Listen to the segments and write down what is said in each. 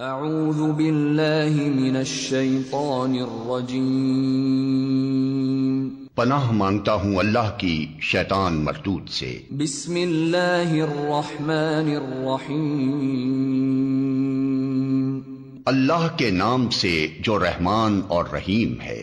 اعوذ باللہ من الشیطان الرجیم، پناہ مانگتا ہوں اللہ کی شیطان مردود سے۔ بسم اللہ الرحمن الرحیم، اللہ کے نام سے جو رحمان اور رحیم ہے۔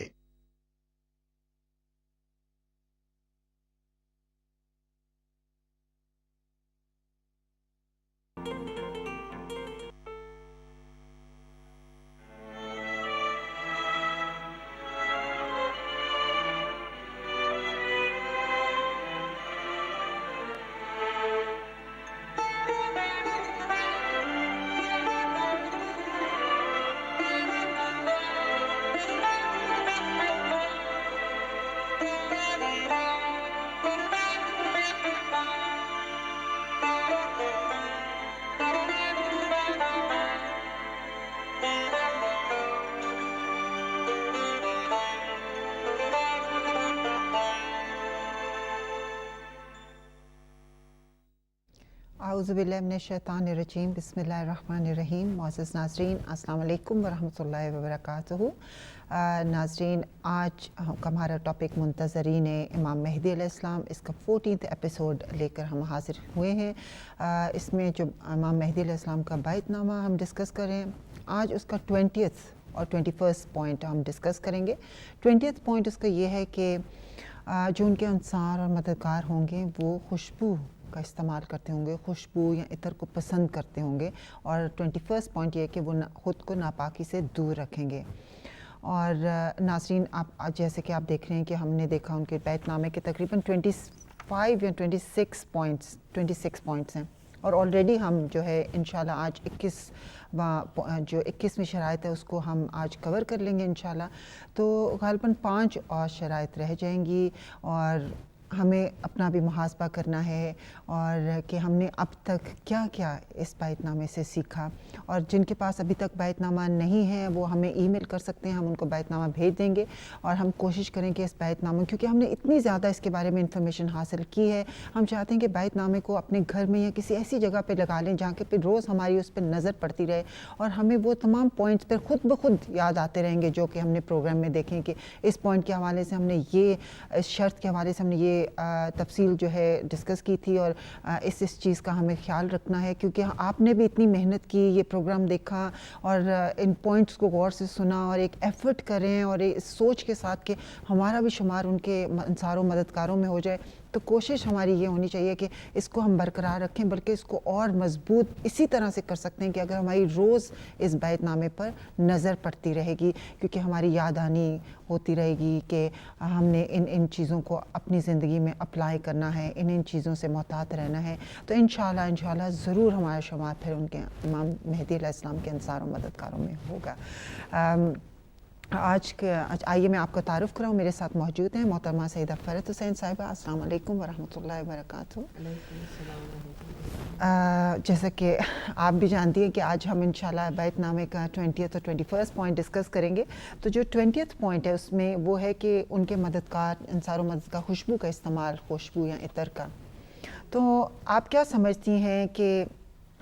اعوذ باللہ من الشیطان الرجیم، بسم اللہ الرحمن الرحیم۔ معزز ناظرین، السلام علیکم ورحمۃ اللہ وبرکاتہ۔ ناظرین، آج کا ہمارا ٹاپک منتظرین امام مہدی علیہ السلام، اس کا 14th ایپیسوڈ لے کر ہم حاضر ہوئے ہیں۔ اس میں جو امام مہدی علیہ السلام کا بیعت نامہ ہم ڈسکس کر رہے ہیں، آج اس کا 20th اور 21st پوائنٹ ہم ڈسکس کریں گے۔ 20th پوائنٹ اس کا یہ ہے کہ جو ان کے انصار اور مددگار ہوں گے وہ خوشبو کا استعمال کرتے ہوں گے، خوشبو یا عطر کو پسند کرتے ہوں گے، اور 21st پوائنٹ یہ ہے کہ وہ خود کو ناپاکی سے دور رکھیں گے۔ اور ناظرین، آپ جیسے کہ آپ دیکھ رہے ہیں کہ ہم نے دیکھا ان کے بیعت نامے کے تقریباً 25 یا 26 پوائنٹس ہیں، اور آلریڈی ہم جو ہے انشاءاللہ آج 21ویں شرائط ہے اس کو ہم آج کور کر لیں گے انشاءاللہ۔ تو غالباً 5 اور شرائط رہ جائیں گی، اور ہمیں اپنا بھی محاسبہ کرنا ہے اور کہ ہم نے اب تک کیا کیا اس بیعت نامے سے سیکھا۔ اور جن کے پاس ابھی تک بیعت نامہ نہیں ہے وہ ہمیں ای میل کر سکتے ہیں، ہم ان کو بیعت نامہ بھیج دیں گے، اور ہم کوشش کریں کہ اس بیعت نامے، کیونکہ ہم نے اتنی زیادہ اس کے بارے میں انفارمیشن حاصل کی ہے، ہم چاہتے ہیں کہ بیعت نامے کو اپنے گھر میں یا کسی ایسی جگہ پہ لگا لیں جہاں پہ روز ہماری اس پہ نظر پڑتی رہے، اور ہمیں وہ تمام پوائنٹس پہ خود بخود یاد آتے رہیں گے جو کہ ہم نے پروگرام میں دیکھیں کہ اس پوائنٹ کے حوالے سے ہم نے یہ، اس شرط کے حوالے سے ہم نے یہ تفصیل جو ہے ڈسکس کی تھی، اور اس چیز کا ہمیں خیال رکھنا ہے، کیونکہ آپ نے بھی اتنی محنت کی، یہ پروگرام دیکھا اور ان پوائنٹس کو غور سے سنا، اور ایک ایفرٹ کریں اور اس سوچ کے ساتھ کہ ہمارا بھی شمار ان کے انصار و مددگاروں میں ہو جائے، تو کوشش ہماری یہ ہونی چاہیے کہ اس کو ہم برقرار رکھیں، بلکہ اس کو اور مضبوط اسی طرح سے کر سکتے ہیں کہ اگر ہماری روز اس بیعت نامے پر نظر پڑتی رہے گی، کیونکہ ہماری یادداشت ہوتی رہے گی کہ ہم نے ان چیزوں کو اپنی زندگی میں اپلائی کرنا ہے، ان چیزوں سے محتاط رہنا ہے، تو انشاءاللہ ضرور ہمارا شمار پھر ان کے امام مہدی علیہ السلام کے انصار و مددگاروں میں ہوگا۔ آج آئیے میں آپ کو تعارف کراؤں، میرے ساتھ موجود ہیں محترمہ سیدہ فرحت حسین صاحبہ۔ السلام علیکم ورحمۃ اللہ وبرکاتہ۔ جیسا کہ آپ بھی جانتی ہیں کہ آج ہم انشاءاللہ بیعت نامے کا 20th اور 21st پوائنٹ ڈسکس کریں گے۔ تو جو 20th پوائنٹ ہے اس میں وہ ہے کہ ان کے مددگار، انصار و مدد کا خوشبو کا استعمال، خوشبو یا عطر کا۔ تو آپ کیا سمجھتی ہیں کہ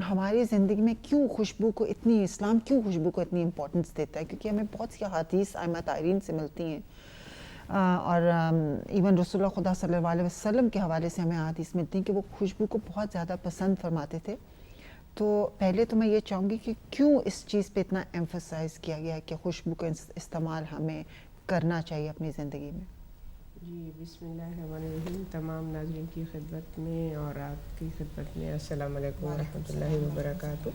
ہماری زندگی میں کیوں خوشبو کو اتنی، اسلام کیوں خوشبو کو اتنی امپورٹنس دیتا ہے؟ کیونکہ ہمیں بہت سی احادیث ائمہ طاہرین سے ملتی ہیں، اور ایون رسول اللہ خدا صلی اللہ علیہ وسلم کے حوالے سے ہمیں احادیث ملتی ہیں کہ وہ خوشبو کو بہت زیادہ پسند فرماتے تھے۔ تو پہلے تو میں یہ چاہوں گی کہ کیوں اس چیز پہ اتنا ایمفسائز کیا گیا ہے کہ خوشبو کا استعمال ہمیں کرنا چاہیے اپنی زندگی میں؟ جی، بسم اللہ الرحمن الرحیم۔ تمام ناظرین کی خدمت میں اور آپ کی خدمت میں السلام علیکم ورحمۃ اللہ وبرکاتہ۔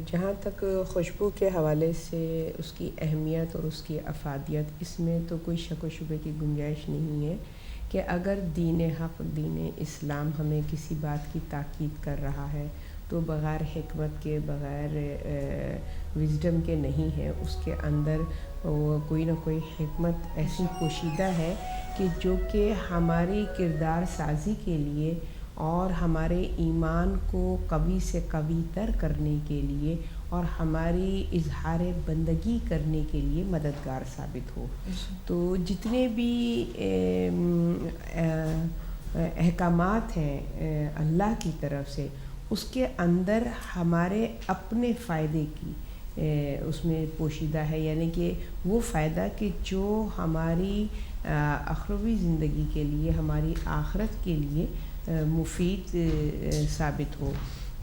جہاں تک خوشبو کے حوالے سے اس کی اہمیت اور اس کی افادیت، اس میں تو کوئی شک و شبے کی گنجائش نہیں ہے کہ اگر دین حق، دین اسلام ہمیں کسی بات کی تاکید کر رہا ہے تو بغیر حکمت کے، بغیر وزڈم کے نہیں ہے، اس کے اندر کوئی نہ کوئی حکمت ایسی پوشیدہ ہے کہ جو کہ ہماری کردار سازی کے لیے اور ہمارے ایمان کو قوی سے قوی تر کرنے کے لیے اور ہماری اظہار بندگی کرنے کے لیے مددگار ثابت ہو۔ تو جتنے بھی احکامات ہیں اللہ کی طرف سے، اس کے اندر ہمارے اپنے فائدے کی اس میں پوشیدہ ہے، یعنی کہ وہ فائدہ کہ جو ہماری اخروی زندگی کے لیے، ہماری آخرت کے لیے مفید ثابت ہو۔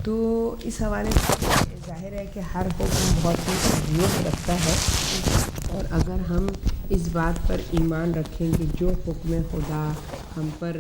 تو اس حوالے سے ظاہر ہے کہ ہر حکم بہت ہی اہمیت رکھتا ہے، اور اگر ہم اس بات پر ایمان رکھیں کہ جو حکم خدا ہم پر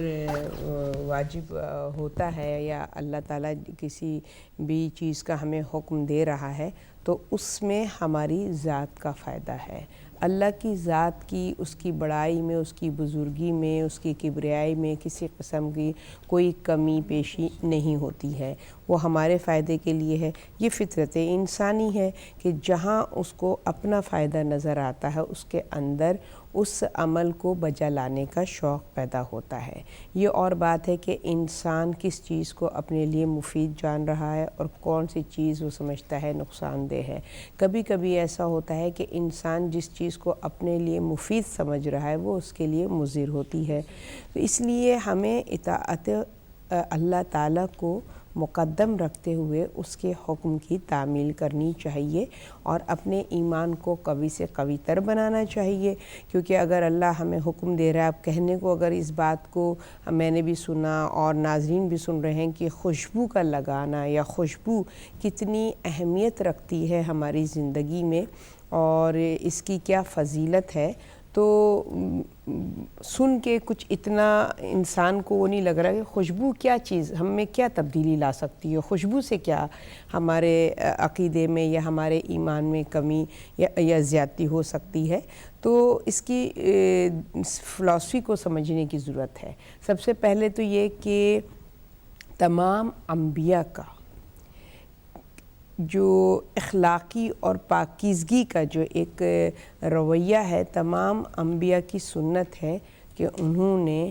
واجب ہوتا ہے یا اللہ تعالیٰ کسی بھی چیز کا ہمیں حکم دے رہا ہے تو اس میں ہماری ذات کا فائدہ ہے۔ اللہ کی ذات کی، اس کی بڑائی میں، اس کی بزرگی میں، اس کی کبریائی میں کسی قسم کی کوئی کمی پیشی نہیں ہوتی ہے، وہ ہمارے فائدے کے لیے ہے۔ یہ فطرت انسانی ہے کہ جہاں اس کو اپنا فائدہ نظر آتا ہے اس کے اندر اس عمل کو بجا لانے کا شوق پیدا ہوتا ہے۔ یہ اور بات ہے کہ انسان کس چیز کو اپنے لیے مفید جان رہا ہے اور کون سی چیز وہ سمجھتا ہے نقصان دہ ہے۔ کبھی کبھی ایسا ہوتا ہے کہ انسان جس چیز کو اپنے لیے مفید سمجھ رہا ہے وہ اس کے لیے مضر ہوتی ہے۔ تو اس لیے ہمیں اطاعت اللہ تعالیٰ کو مقدم رکھتے ہوئے اس کے حکم کی تعمیل کرنی چاہیے اور اپنے ایمان کو قوی سے قوی تر بنانا چاہیے، کیونکہ اگر اللہ ہمیں حکم دے رہا ہے، اب کہنے کو اگر اس بات کو میں نے بھی سنا اور ناظرین بھی سن رہے ہیں کہ خوشبو کا لگانا یا خوشبو کتنی اہمیت رکھتی ہے ہماری زندگی میں اور اس کی کیا فضیلت ہے، تو سن کے کچھ اتنا انسان کو وہ نہیں لگ رہا کہ خوشبو کیا چیز ہم میں کیا تبدیلی لا سکتی ہے، خوشبو سے کیا ہمارے عقیدے میں یا ہمارے ایمان میں کمی یا زیادتی ہو سکتی ہے۔ تو اس کی فلسفی کو سمجھنے کی ضرورت ہے۔ سب سے پہلے تو یہ کہ تمام انبیاء کا جو اخلاقی اور پاکیزگی کا جو ایک رویہ ہے، تمام انبیاء کی سنت ہے کہ انہوں نے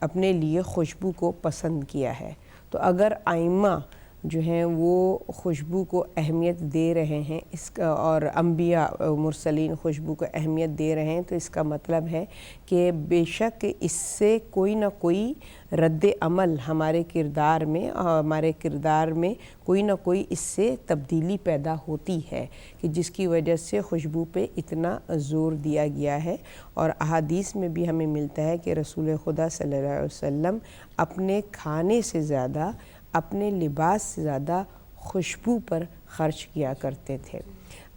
اپنے لیے خوشبو کو پسند کیا ہے۔ تو اگر ائمہ جو ہیں وہ خوشبو کو اہمیت دے رہے ہیں اس کا، اور انبیاء مرسلین خوشبو کو اہمیت دے رہے ہیں، تو اس کا مطلب ہے کہ بے شک اس سے کوئی نہ کوئی رد عمل ہمارے کردار میں کوئی نہ کوئی اس سے تبدیلی پیدا ہوتی ہے کہ جس کی وجہ سے خوشبو پہ اتنا زور دیا گیا ہے۔ اور احادیث میں بھی ہمیں ملتا ہے کہ رسول خدا صلی اللہ علیہ وسلم اپنے کھانے سے زیادہ، اپنے لباس سے زیادہ خوشبو پر خرچ کیا کرتے تھے۔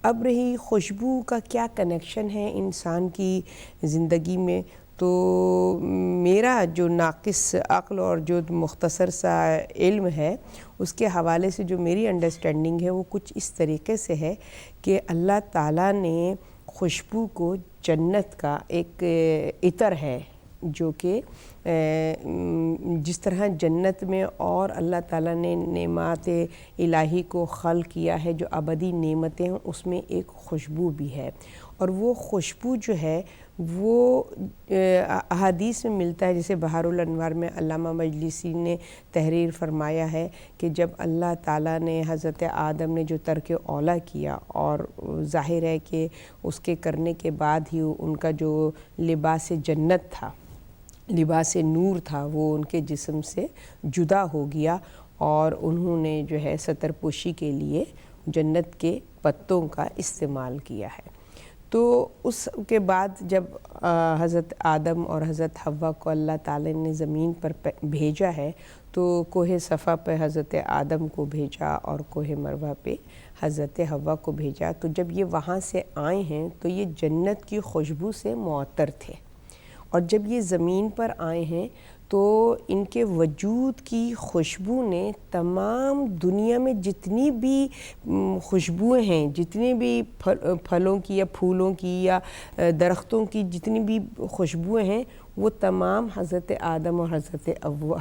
اب رہی خوشبو کا کیا کنیکشن ہے انسان کی زندگی میں، تو میرا جو ناقص عقل اور جو مختصر سا علم ہے اس کے حوالے سے جو میری انڈرسٹینڈنگ ہے وہ کچھ اس طریقے سے ہے کہ اللہ تعالیٰ نے خوشبو کو جنت کا ایک عطر ہے، جو کہ جس طرح جنت میں اور اللہ تعالیٰ نے نعمات الہی کو خلق کیا ہے جو ابدی نعمتیں ہیں، اس میں ایک خوشبو بھی ہے، اور وہ خوشبو جو ہے وہ احادیث میں ملتا ہے، جیسے بحار الانوار میں علامہ مجلسی نے تحریر فرمایا ہے کہ جب اللہ تعالیٰ نے حضرت آدم نے جو ترک اولیٰ کیا، اور ظاہر ہے کہ اس کے کرنے کے بعد ہی ان کا جو لباس جنت تھا، لباس نور تھا، وہ ان کے جسم سے جدا ہو گیا، اور انہوں نے جو ہے ستر پوشی کے لیے جنت کے پتوں کا استعمال کیا ہے۔ تو اس کے بعد جب حضرت آدم اور حضرت حوا کو اللہ تعالی نے زمین پر بھیجا ہے، تو کوہ صفا پہ حضرت آدم کو بھیجا اور کوہ مروہ پہ حضرت حوا کو بھیجا۔ تو جب یہ وہاں سے آئے ہیں تو یہ جنت کی خوشبو سے معطر تھے، اور جب یہ زمین پر آئے ہیں تو ان کے وجود کی خوشبو نے تمام دنیا میں جتنی بھی خوشبوئیں ہیں، جتنی بھی پھلوں کی یا پھولوں کی یا درختوں کی جتنی بھی خوشبوئیں ہیں، وہ تمام حضرت آدم اور حضرت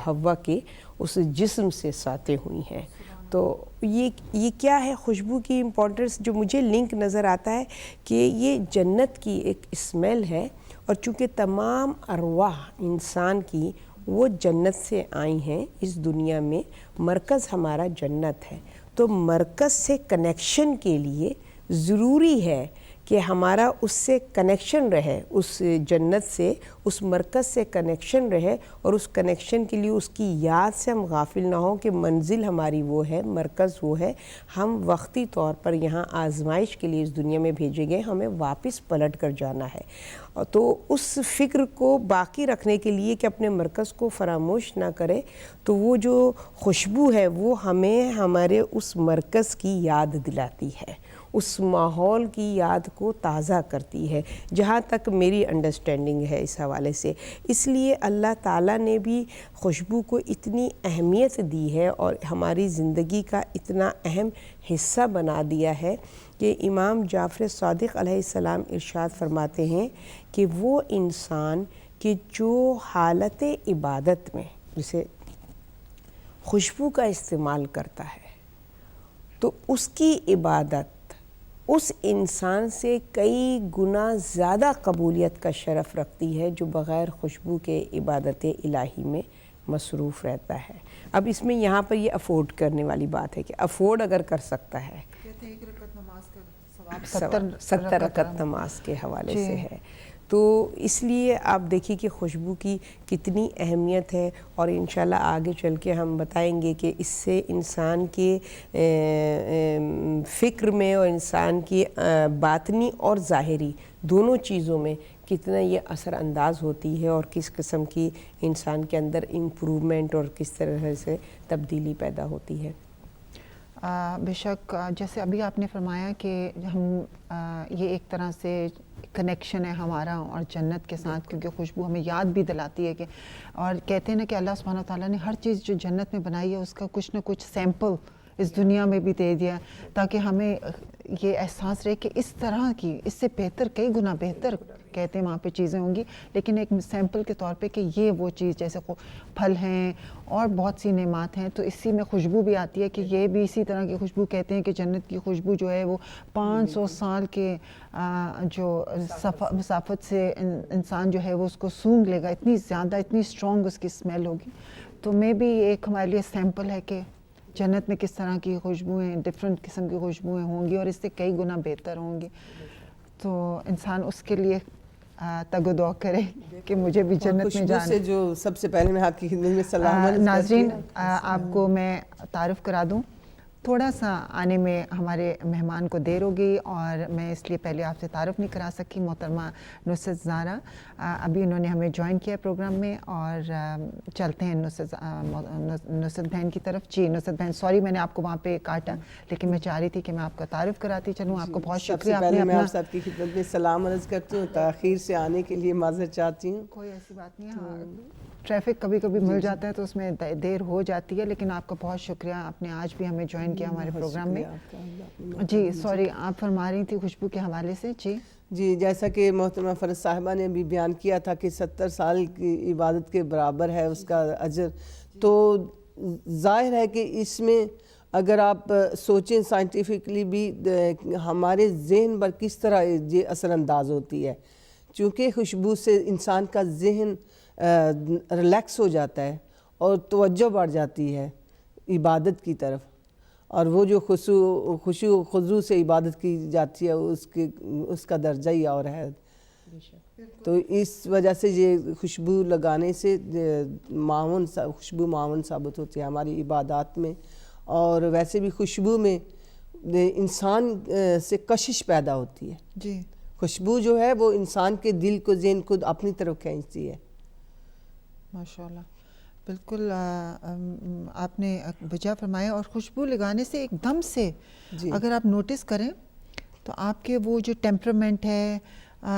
حوا کے اس جسم سے ساطع ہوئی ہیں۔ تو یہ کیا ہے خوشبو کی امپورٹنس، جو مجھے لنک نظر آتا ہے کہ یہ جنت کی ایک اسمیل ہے، اور چونکہ تمام ارواح انسان کی وہ جنت سے آئی ہیں اس دنیا میں، مرکز ہمارا جنت ہے، تو مرکز سے کنیکشن کے لیے ضروری ہے کہ ہمارا اس سے کنیکشن رہے، اس جنت سے، اس مرکز سے کنیکشن رہے، اور اس کنیکشن کے لیے اس کی یاد سے ہم غافل نہ ہوں کہ منزل ہماری وہ ہے، مرکز وہ ہے، ہم وقتی طور پر یہاں آزمائش کے لیے اس دنیا میں بھیجے گئے، ہمیں واپس پلٹ کر جانا ہے۔ تو اس فکر کو باقی رکھنے کے لیے کہ اپنے مرکز کو فراموش نہ کرے، تو وہ جو خوشبو ہے وہ ہمیں ہمارے اس مرکز کی یاد دلاتی ہے، اس ماحول کی یاد کو تازہ کرتی ہے، جہاں تک میری انڈرسٹینڈنگ ہے اس حوالے سے۔ اس لیے اللہ تعالیٰ نے بھی خوشبو کو اتنی اہمیت دی ہے اور ہماری زندگی کا اتنا اہم حصہ بنا دیا ہے کہ امام جعفر صادق علیہ السلام ارشاد فرماتے ہیں کہ وہ انسان کہ جو حالت عبادت میں جسے خوشبو کا استعمال کرتا ہے تو اس کی عبادت اس انسان سے کئی گنا زیادہ قبولیت کا شرف رکھتی ہے جو بغیر خوشبو کے عبادت الہی میں مصروف رہتا ہے۔ اب اس میں یہاں پر یہ افورڈ کرنے والی بات ہے کہ افورڈ اگر کر سکتا ہے، 70 رکعت نماز کے حوالے سے ہے، تو اس لیے آپ دیکھیے کہ خوشبو کی کتنی اہمیت ہے، اور انشاءاللہ آگے چل کے ہم بتائیں گے کہ اس سے انسان کے فکر میں اور انسان کی باطنی اور ظاہری دونوں چیزوں میں کتنا یہ اثر انداز ہوتی ہے، اور کس قسم کی انسان کے اندر امپروومنٹ اور کس طرح سے تبدیلی پیدا ہوتی ہے۔ بے شک، جیسے ابھی آپ نے فرمایا کہ ہم یہ ایک طرح سے کنیکشن ہے ہمارا اور جنت کے ساتھ، کیونکہ خوشبو ہمیں یاد بھی دلاتی ہے کہ، اور کہتے ہیں نا کہ اللہ سبحانہ وتعالیٰ نے ہر چیز جو جنت میں بنائی ہے اس کا کچھ نہ کچھ سیمپل اس دنیا میں بھی دے دیا، تاکہ ہمیں یہ احساس رہے کہ اس طرح کی، اس سے بہتر، کئی گنا بہتر کہتے ہیں وہاں پہ چیزیں ہوں گی، لیکن ایک سیمپل کے طور پہ کہ یہ وہ چیز، جیسے پھل ہیں اور بہت سی نعمات ہیں، تو اسی میں خوشبو بھی آتی ہے کہ یہ بھی اسی طرح کی خوشبو، کہتے ہیں کہ جنت کی خوشبو جو ہے وہ 500 سال کے جو مسافت سے انسان جو ہے وہ اس کو سونگھ لے گا، اتنی زیادہ، اتنی اسٹرانگ اس کی اسمیل ہوگی۔ تو میں بھی ایک ہمارے لیے سیمپل ہے کہ جنت میں کس طرح کی خوشبوئیں، ڈفرینٹ قسم کی خوشبوئیں ہوں گی اور اس سے کئی گنا بہتر ہوں گی، تو انسان اس کے لیے تگ و دو کرے کہ مجھے بھی جنت میں جانا۔ سے جو سب سے پہلے میں آپ کی خدمت میں سلام عرض ناظرین، آپ کو میں تعارف کرا دوں، تھوڑا سا آنے میں ہمارے مہمان کو دیر ہو گئی اور میں اس لیے پہلے آپ سے تعارف نہیں کرا سکی، محترمہ نصرت زہرا، ابھی انہوں نے ہمیں جوائن کیا پروگرام میں، اور چلتے ہیں نصرت بہن کی طرف۔ جی نصرت بہن، سوری میں نے آپ کو وہاں پہ کاٹا، لیکن میں چاہ رہی تھی کہ میں آپ کا تعارف کراتی چلوں۔ آپ کو بہت شکریہ، سب سے پہلے میں آپ سب کی خدمت میں سلام عرض کرتی ہوں، تاخیر سے آنے کے لیے معذرت چاہتی ہوں۔ کوئی ایسی بات نہیں ہے، ٹریفک کبھی کبھی مل جاتا ہے تو اس میں دیر ہو جاتی ہے، لیکن آپ کا بہت شکریہ، آپ نے آج بھی ہمیں جوائن کیا ہمارے پروگرام میں۔ جی سوری، آپ فرما رہی تھی خوشبو کے حوالے سے۔ جی جیسا کہ محترمہ فرز صاحبہ نے بھی بیان کیا تھا کہ 70 سال کی عبادت کے برابر ہے اس کا اجر، تو ظاہر ہے کہ اس میں اگر آپ سوچیں سائنٹیفکلی بھی ہمارے ذہن پر کس طرح یہ اثر انداز ہوتی ہے، چونکہ خوشبو سے انسان کا ذہن ریلیکس ہو جاتا ہے اور توجہ بڑھ جاتی ہے عبادت کی طرف، اور وہ جو خشوع خضوع سے عبادت کی جاتی ہے اس کا درجہ ہی اور ہے۔ تو اس وجہ سے یہ خوشبو لگانے سے خوشبو معاون ثابت ہوتی ہے ہماری عبادات میں، اور ویسے بھی خوشبو میں انسان سے کشش پیدا ہوتی ہے۔ جی خوشبو جو ہے وہ انسان کے دل کو، ذہن کو اپنی طرف کھینچتی ہے۔ ماشاءاللہ، بالکل آپ نے بجا فرمایا، اور خوشبو لگانے سے ایک دم سے اگر آپ نوٹس کریں تو آپ کے وہ جو ٹیمپرمنٹ ہے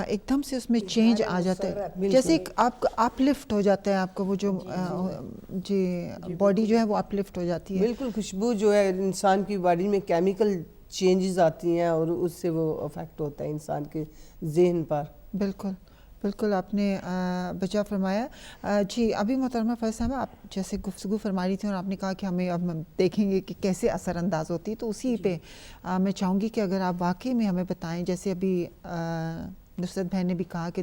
ایک دم سے اس میں چینج آ جاتا ہے، جیسے آپ اپ لفٹ ہو جاتا ہے، آپ کا وہ جو جی باڈی جو ہے وہ اپ لفٹ ہو جاتی ہے۔ بالکل، خوشبو جو ہے انسان کی باڈی میں کیمیکل چینجز آتی ہیں اور اس سے وہ افیکٹ ہوتا ہے انسان کے ذہن پر۔ بالکل بالکل، آپ نے بجا فرمایا۔ جی ابھی محترمہ فرز صاحبہ، آپ جیسے گفتگو فرما رہی تھیں اور آپ نے کہا کہ ہمیں اب دیکھیں گے کہ کیسے اثر انداز ہوتی ہے، تو اسی پہ میں چاہوں گی کہ اگر آپ واقعی میں ہمیں بتائیں، جیسے ابھی نصرت بہن نے بھی کہا کہ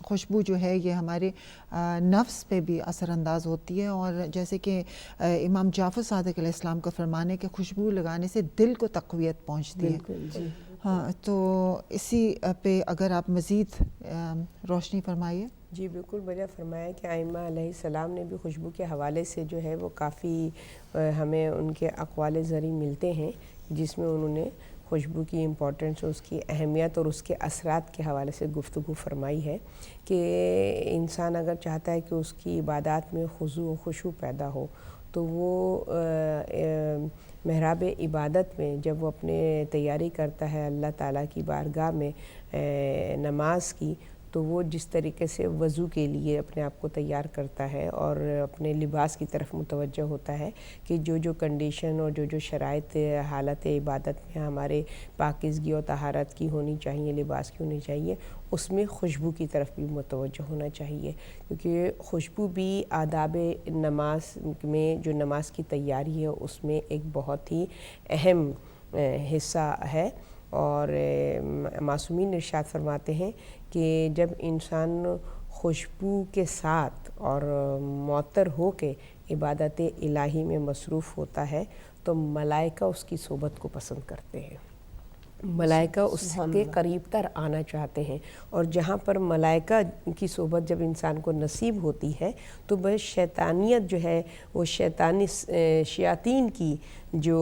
خوشبو جو ہے یہ ہمارے نفس پہ بھی اثر انداز ہوتی ہے، اور جیسے کہ امام جعفر صادق علیہ السلام کا فرمان ہے کہ خوشبو لگانے سے دل کو تقویت پہنچتی ہے۔ ہاں تو اسی پہ اگر آپ مزید روشنی فرمائیے. جی بالکل بجا فرمایا کہ ائمہ علیہ السلام نے بھی خوشبو کے حوالے سے جو ہے وہ کافی ہمیں ان کے اقوال زرعی ملتے ہیں جس میں انہوں نے خوشبو کی امپورٹنس، اس کی اہمیت اور اس کے اثرات کے حوالے سے گفتگو فرمائی ہے کہ انسان اگر چاہتا ہے کہ اس کی عبادات میں خضوع و خشوع پیدا ہو تو وہ محراب عبادت میں جب وہ اپنے تیاری کرتا ہے اللہ تعالیٰ کی بارگاہ میں نماز کی، تو وہ جس طریقے سے وضو کے لیے اپنے آپ کو تیار کرتا ہے اور اپنے لباس کی طرف متوجہ ہوتا ہے کہ جو کنڈیشن اور جو شرائط حالت عبادت میں ہمارے پاکیزگی اور طہارت کی ہونی چاہیے، لباس کی ہونی چاہیے، اس میں خوشبو کی طرف بھی متوجہ ہونا چاہیے، کیونکہ خوشبو بھی آداب نماز میں جو نماز کی تیاری ہے اس میں ایک بہت ہی اہم حصہ ہے. اور معصومین ارشاد فرماتے ہیں کہ جب انسان خوشبو کے ساتھ اور معطر ہو کے عبادت الہی میں مصروف ہوتا ہے تو ملائکہ اس کی صحبت کو پسند کرتے ہیں، ملائکہ اس کے قریب تر آنا چاہتے ہیں، اور جہاں پر ملائکہ کی صحبت جب انسان کو نصیب ہوتی ہے تو بس شیطانیت جو ہے وہ شیاطین کی جو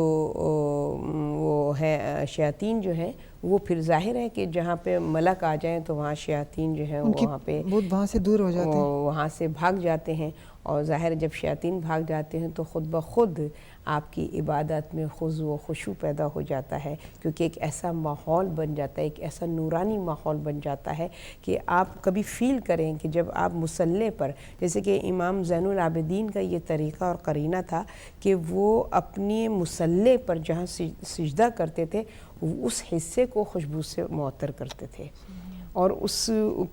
وہ ہے شیاطین جو ہے وہ پھر ظاہر ہے کہ جہاں پہ ملک آ جائیں تو وہاں شیاطین جو ہیں وہاں پہ وہاں سے دور ہو جاتے ہیں، وہاں سے بھاگ جاتے ہیں، اور ظاہر جب شیاطین بھاگ جاتے ہیں تو خود بخود آپ کی عبادت میں خضوع و خشوع پیدا ہو جاتا ہے، کیونکہ ایک ایسا ماحول بن جاتا ہے، ایک ایسا نورانی ماحول بن جاتا ہے کہ آپ کبھی فیل کریں کہ جب آپ مصلی پر، جیسے کہ امام زین العابدین کا یہ طریقہ اور قرینہ تھا کہ وہ اپنی مصلی پر جہاں سجدہ کرتے تھے اس حصے کو خوشبو سے معطر کرتے تھے، اور اس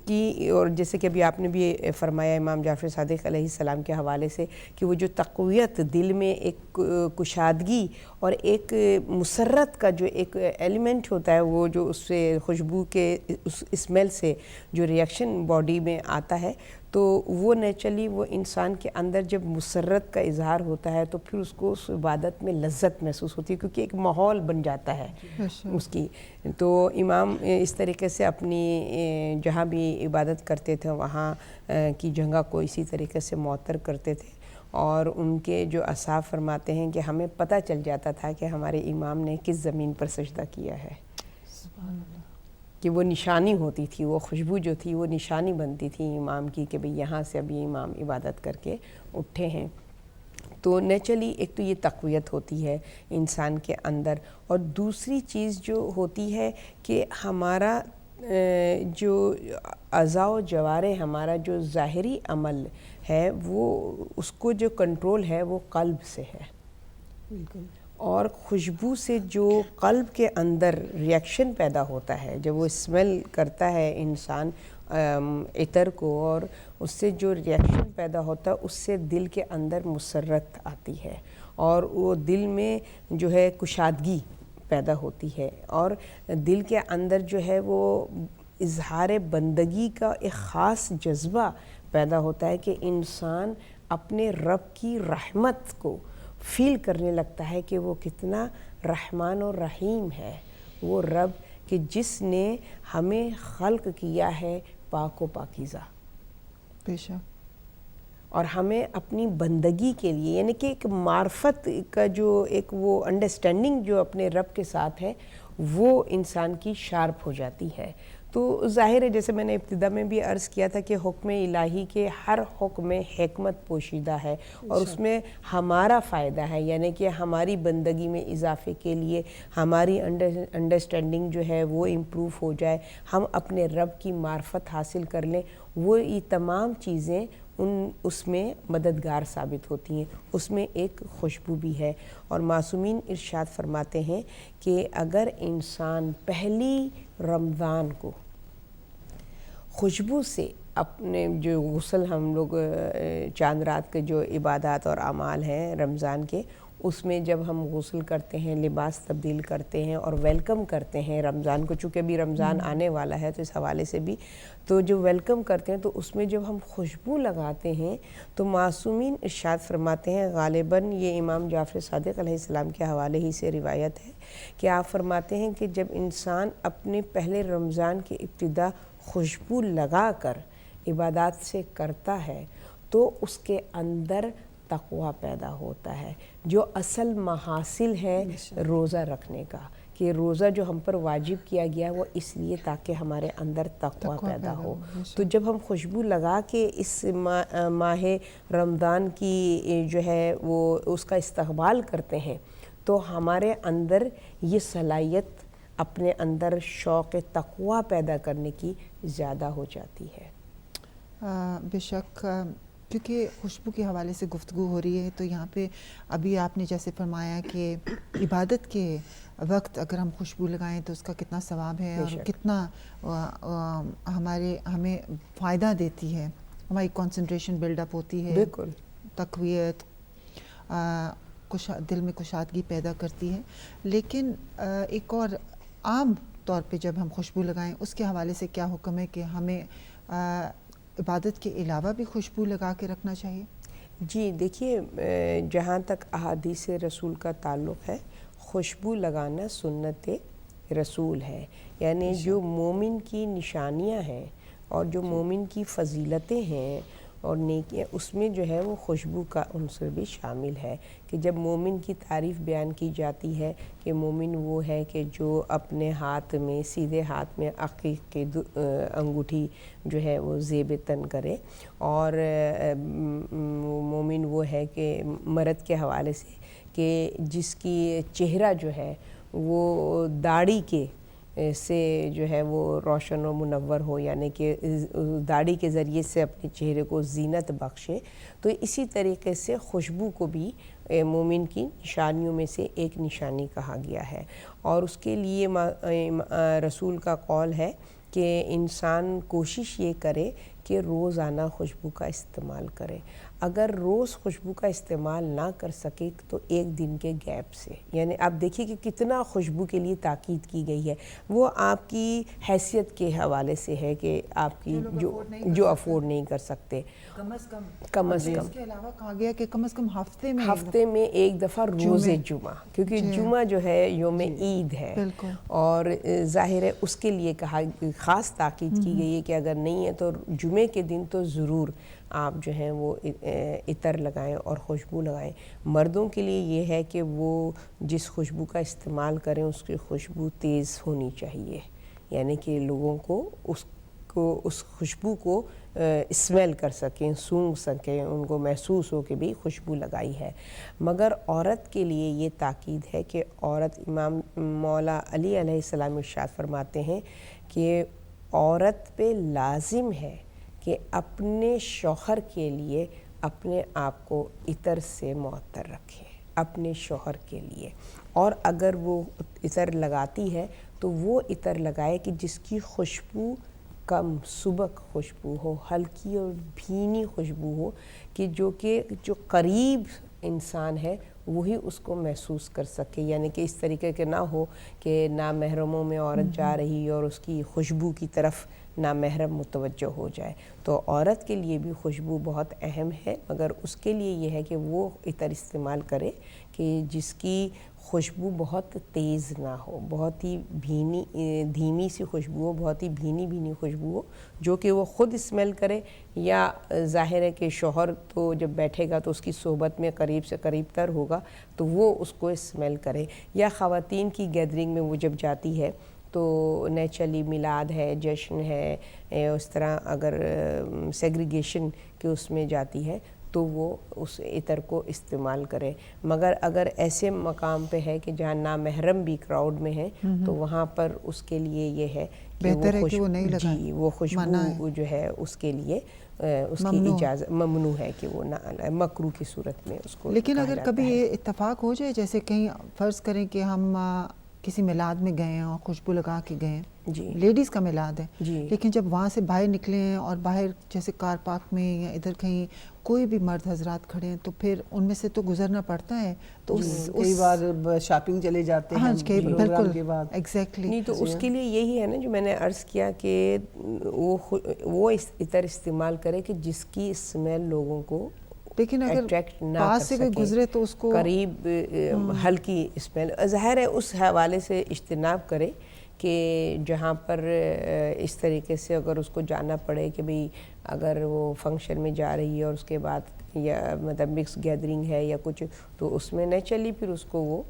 کی، اور جیسے کہ ابھی آپ نے بھی فرمایا امام جعفر صادق علیہ السلام کے حوالے سے کہ وہ جو تقویت دل میں ایک کشادگی اور ایک مسرت کا جو ایک ایلیمنٹ ہوتا ہے، وہ جو اس سے خوشبو کے اس اسمیل سے جو ریئیکشن باڈی میں آتا ہے تو وہ نیچرلی وہ انسان کے اندر جب مسرت کا اظہار ہوتا ہے تو پھر اس کو اس عبادت میں لذت محسوس ہوتی ہے، کیونکہ ایک ماحول بن جاتا ہے اس کی. تو امام اس طریقے سے اپنی جہاں بھی عبادت کرتے تھے وہاں کی جگہ کو اسی طریقے سے معطر کرتے تھے، اور ان کے جو اصحاب فرماتے ہیں کہ ہمیں پتہ چل جاتا تھا کہ ہمارے امام نے کس زمین پر سجدہ کیا ہے، کہ وہ نشانی ہوتی تھی، وہ خوشبو جو تھی وہ نشانی بنتی تھی امام کی کہ بھئی یہاں سے ابھی امام عبادت کر کے اٹھے ہیں. تو نیچرلی ایک تو یہ تقویت ہوتی ہے انسان کے اندر، اور دوسری چیز جو ہوتی ہے کہ ہمارا جو اعضاء و جوارح، ہمارا جو ظاہری عمل ہے وہ اس کو جو کنٹرول ہے وہ قلب سے ہے، اور خوشبو سے جو قلب کے اندر ریئیکشن پیدا ہوتا ہے، جب وہ اسمیل کرتا ہے انسان عطر کو، اور اس سے جو ریئیکشن پیدا ہوتا ہے اس سے دل کے اندر مسرت آتی ہے، اور وہ دل میں جو ہے کشادگی پیدا ہوتی ہے، اور دل کے اندر جو ہے وہ اظہار بندگی کا ایک خاص جذبہ پیدا ہوتا ہے کہ انسان اپنے رب کی رحمت کو فیل کرنے لگتا ہے کہ وہ کتنا رحمان و رحیم ہے، وہ رب کہ جس نے ہمیں خلق کیا ہے پاک و پاکیزہ، بے شک، اور ہمیں اپنی بندگی کے لیے، یعنی کہ ایک معرفت کا جو ایک وہ انڈرسٹینڈنگ جو اپنے رب کے ساتھ ہے وہ انسان کی شارپ ہو جاتی ہے. تو ظاہر ہے جیسے میں نے ابتدا میں بھی عرض کیا تھا کہ حکم الہی کے ہر حکم میں حکمت پوشیدہ ہے، اور اس میں ہمارا فائدہ ہے، یعنی کہ ہماری بندگی میں اضافے کے لیے ہماری انڈرسٹینڈنگ جو ہے وہ امپروو ہو جائے، ہم اپنے رب کی معرفت حاصل کر لیں، وہ یہ تمام چیزیں اس میں مددگار ثابت ہوتی ہیں. اس میں ایک خوشبو بھی ہے، اور معصومین ارشاد فرماتے ہیں کہ اگر انسان پہلی رمضان کو خوشبو سے اپنے جو غسل ہم لوگ چاند رات کے جو عبادات اور اعمال ہیں رمضان کے، اس میں جب ہم غسل کرتے ہیں، لباس تبدیل کرتے ہیں اور ویلکم کرتے ہیں رمضان کو، چونکہ ابھی رمضان آنے والا ہے تو اس حوالے سے بھی تو جو ویلکم کرتے ہیں تو اس میں جب ہم خوشبو لگاتے ہیں تو معصومین ارشاد فرماتے ہیں، غالباً یہ امام جعفر صادق علیہ السلام کے حوالے ہی سے روایت ہے کہ آپ فرماتے ہیں کہ جب انسان اپنے پہلے رمضان کی ابتدا خوشبو لگا کر عبادات سے کرتا ہے تو اس کے اندر تقوی پیدا ہوتا ہے، جو اصل محاصل ہے روزہ رکھنے کا، کہ روزہ جو ہم پر واجب کیا گیا وہ اس لیے تاکہ ہمارے اندر تقوی پیدا ہو۔ تو جب ہم خوشبو لگا کے اس ماہ رمضان کی جو ہے وہ اس کا استقبال کرتے ہیں تو ہمارے اندر یہ صلاحیت اپنے اندر شوق تقوی پیدا کرنے کی زیادہ ہو جاتی ہے۔ بے شک، کیونکہ خوشبو کے حوالے سے گفتگو ہو رہی ہے تو یہاں پہ ابھی آپ نے جیسے فرمایا کہ عبادت کے وقت اگر ہم خوشبو لگائیں تو اس کا کتنا ثواب ہے اور کتنا ہمیں فائدہ دیتی ہے، ہماری کنسنٹریشن بلڈ اپ ہوتی ہے، بالکل تقویت، دل میں کشادگی پیدا کرتی ہے۔ لیکن ایک اور عام طور پہ جب ہم خوشبو لگائیں اس کے حوالے سے کیا حکم ہے کہ ہمیں عبادت کے علاوہ بھی خوشبو لگا کے رکھنا چاہیے؟ جی دیکھیے، جہاں تک احادیث رسول کا تعلق ہے، خوشبو لگانا سنت رسول ہے، یعنی جو مومن کی نشانیاں ہیں اور جو مومن کی فضیلتیں ہیں اور نیکیاں، اس میں جو ہے وہ خوشبو کا عنصر بھی شامل ہے، کہ جب مومن کی تعریف بیان کی جاتی ہے کہ مومن وہ ہے کہ جو اپنے ہاتھ میں، سیدھے ہاتھ میں عقیق کی انگوٹھی جو ہے وہ زیب تن کرے، اور مومن وہ ہے کہ مرد کے حوالے سے کہ جس کی چہرہ جو ہے وہ داڑھی کے سے جو ہے وہ روشن و منور ہو، یعنی کہ داڑھی کے ذریعے سے اپنے چہرے کو زینت بخشے۔ تو اسی طریقے سے خوشبو کو بھی مومن کی نشانیوں میں سے ایک نشانی کہا گیا ہے، اور اس کے لیے رسول کا قول ہے کہ انسان کوشش یہ کرے کہ روزانہ خوشبو کا استعمال کرے۔ اگر روز خوشبو کا استعمال نہ کر سکے تو ایک دن کے گیپ سے، یعنی آپ دیکھیے کہ کتنا خوشبو کے لیے تاکید کی گئی ہے، وہ آپ کی حیثیت کے حوالے سے ہے کہ آپ کی جو افورڈ نہیں کر سکتے، کم از کم اس کے علاوہ کہا گیا کہ کم از کم ہفتے میں ایک دفعہ روز جمعہ، کیونکہ جمعہ جو ہے یوم عید ہے، اور ظاہر ہے اس کے لیے خاص تاکید کی گئی ہے کہ اگر نہیں ہے تو جمعے کے دن تو ضرور آپ جو ہیں وہ عطر لگائیں اور خوشبو لگائیں۔ مردوں کے لیے یہ ہے کہ وہ جس خوشبو کا استعمال کریں اس کی خوشبو تیز ہونی چاہیے، یعنی کہ لوگوں کو اس خوشبو کو اسمیل کر سکیں، سونگھ سکیں، ان کو محسوس ہو کہ بھی خوشبو لگائی ہے۔ مگر عورت کے لیے یہ تاکید ہے کہ عورت، امام مولا علی علیہ السلام ارشاد فرماتے ہیں کہ عورت پہ لازم ہے کہ اپنے شوہر کے لیے اپنے آپ کو عطر سے معطر رکھے، اپنے شوہر کے لیے، اور اگر وہ عطر لگاتی ہے تو وہ عطر لگائے کہ جس کی خوشبو کم سبک خوشبو ہو، ہلکی اور بھینی خوشبو ہو، کہ جو قریب انسان ہے وہی اس کو محسوس کر سکے، یعنی کہ اس طریقے کے نہ ہو کہ نامحرموں میں عورت جا رہی اور اس کی خوشبو کی طرف نامحرم متوجہ ہو جائے۔ تو عورت کے لیے بھی خوشبو بہت اہم ہے، مگر اس کے لیے یہ ہے کہ وہ عطر استعمال کرے کہ جس کی خوشبو بہت تیز نہ ہو، بہت ہی دھیمی سی خوشبو ہو، بہت ہی بھینی خوشبو ہو، جو کہ وہ خود اسمیل کرے، یا ظاہر ہے کہ شوہر تو جب بیٹھے گا تو اس کی صحبت میں قریب سے قریب تر ہوگا تو وہ اس کو اسمیل کرے، یا خواتین کی گیدرنگ میں وہ جب جاتی ہے تو نیچرلی میلاد ہے، جشن ہے، اس طرح اگر سیگریگیشن کے اس میں جاتی ہے تو وہ اس عطر کو استعمال کرے۔ مگر اگر ایسے مقام پہ ہے کہ جہاں نامحرم بھی کراؤڈ میں ہے تو وہاں پر اس کے لیے یہ ہے کہ وہ خوشبو جو ہے اس کے لیے اس کی اجازت ممنوع ہے کہ وہ نہ، مکروہ کی صورت میں اس کو۔ لیکن اگر کبھی یہ اتفاق ہو جائے، جیسے کہیں فرض کریں کہ ہم کسی میلاد میں گئے ہیں اور خوشبو لگا کے گئے ہیں جی لیڈیز کا میلاد ہے، جی لیکن جب وہاں سے باہر نکلے ہیں اور باہر جیسے کار پارک میں یا ادھر کہیں کوئی بھی مرد حضرات کھڑے ہیں تو پھر ان میں سے تو گزرنا پڑتا ہے. تو کئی بار شاپنگ چلے جاتے ہیں پروگرام کے بعد. ایگزیکٹلی. نہیں تو اس کے لیے یہی ہے نا جو میں نے عرض کیا کہ وہ عطر استعمال کرے کہ جس کی اسمیل لوگوں کو لیکن اگر اٹریکٹ نہ پاس کر سے کوئی سکے، گزرے تو اس کو قریب ہلکی اسمیل، ظاہر ہے اس حوالے سے اجتناب کرے کہ جہاں پر اس طریقے سے اگر اس کو جانا پڑے کہ بھئی اگر وہ فنکشن میں جا رہی ہے اور اس کے بعد یا مطلب مکس گیدرنگ ہے یا کچھ تو اس میں نیچرلی پھر اس کو وہ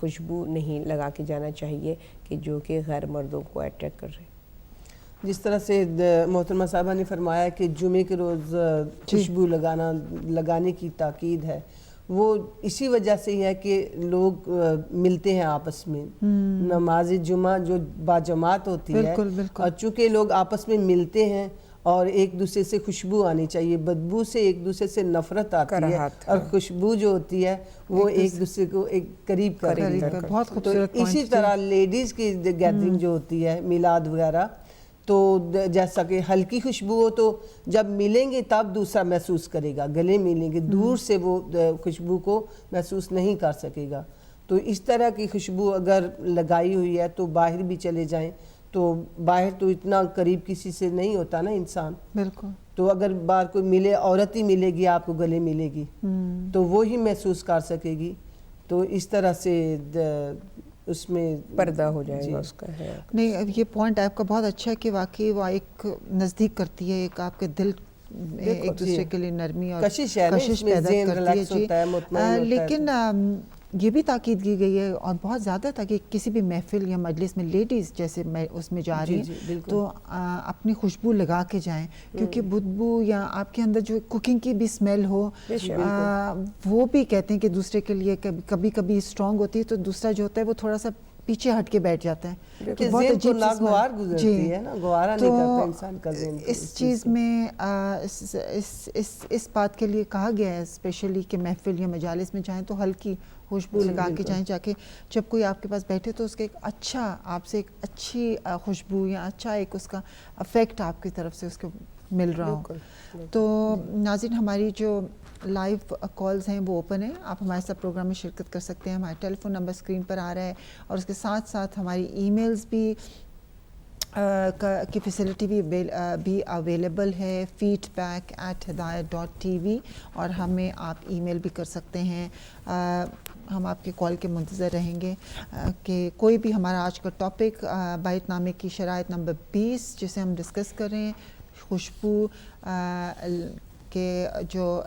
خوشبو نہیں لگا کے جانا چاہیے کہ جو کہ غیر مردوں کو اٹریکٹ کر رہے. جس طرح سے محترمہ صاحبہ نے فرمایا کہ جمعے کے روز خوشبو لگانے کی تاکید ہے، وہ اسی وجہ سے ہی ہے کہ لوگ ملتے ہیں آپس میں. نماز جمعہ جو باجماعت ہوتی ہے اور چونکہ لوگ آپس میں ملتے ہیں اور ایک دوسرے سے خوشبو آنی چاہیے، بدبو سے ایک دوسرے سے نفرت آتی ہے اور خوشبو جو ہوتی ہے وہ ایک دوسرے کو ایک قریب کرتی ہے. بہت خوبصورت. اسی طرح لیڈیز کی گیدرنگ جو ہوتی ہے میلاد وغیرہ، تو جیسا کہ ہلکی خوشبو ہو تو جب ملیں گے تب دوسرا محسوس کرے گا، گلے ملیں گے، دور سے وہ خوشبو کو محسوس نہیں کر سکے گا. تو اس طرح کی خوشبو اگر لگائی ہوئی ہے تو باہر بھی چلے جائیں تو باہر تو اتنا قریب کسی سے نہیں ہوتا نا انسان. بالکل. تو اگر باہر کوئی ملے، عورت ہی ملے گی آپ کو گلے ملے گی تو وہ ہی محسوس کر سکے گی. تو اس طرح سے اس میں پردہ ہو جائے گا اس کا. ہے نہیں، یہ پوائنٹ آپ کا بہت اچھا ہے کہ واقعی وہ ایک نزدیک کرتی ہے، ایک آپ کے دل ایک دوسرے کے لیے نرمی اور کشش پیدا کرتی ہے. لیکن یہ بھی تاکید کی گئی ہے اور بہت زیادہ تاکہ کسی بھی محفل یا مجلس میں لیڈیز جیسے اس میں جا رہی ہیں تو اپنی خوشبو لگا کے جائیں، کیونکہ بدبو یا آپ کے اندر جو کوکنگ کی بھی اسمیل ہو وہ بھی کہتے ہیں کہ دوسرے کے لیے کبھی کبھی اسٹرانگ ہوتی ہے تو دوسرا جو ہوتا ہے وہ تھوڑا سا پیچھے ہٹ کے بیٹھ جاتا ہے. تو اس چیز میں اس بات کے لیے کہا گیا ہے اسپیشلی کہ محفل یا مجالس میں جائیں تو ہلکی خوشبو لگا کے جائیں، جا کے جب کوئی آپ کے پاس بیٹھے تو اس کے ایک اچھا آپ سے ایک اچھی خوشبو یا اچھا ایک اس کا افیکٹ آپ کی طرف سے اس کو مل رہا ہو. تو ناظرین، ہماری جو لائیو کالز ہیں وہ اوپن ہیں، آپ ہمارے ساتھ پروگرام میں شرکت کر سکتے ہیں. ہمارا ٹیلی فون نمبر اسکرین پر آ رہا ہے اور اس کے ساتھ ساتھ ہماری ای میلز بھی کی فیسلٹی بھی اویلیبل ہے، feedback@hidayat.tv، اور ہمیں آپ ای میل بھی کر سکتے ہیں. ہم آپ کے کال کے منتظر رہیں گے کہ کوئی بھی ہمارا آج کا ٹاپک بیت نامے کی شرائط نمبر 20 جسے ہم ڈسکس کر رہے ہیں، خوشبو کہ جو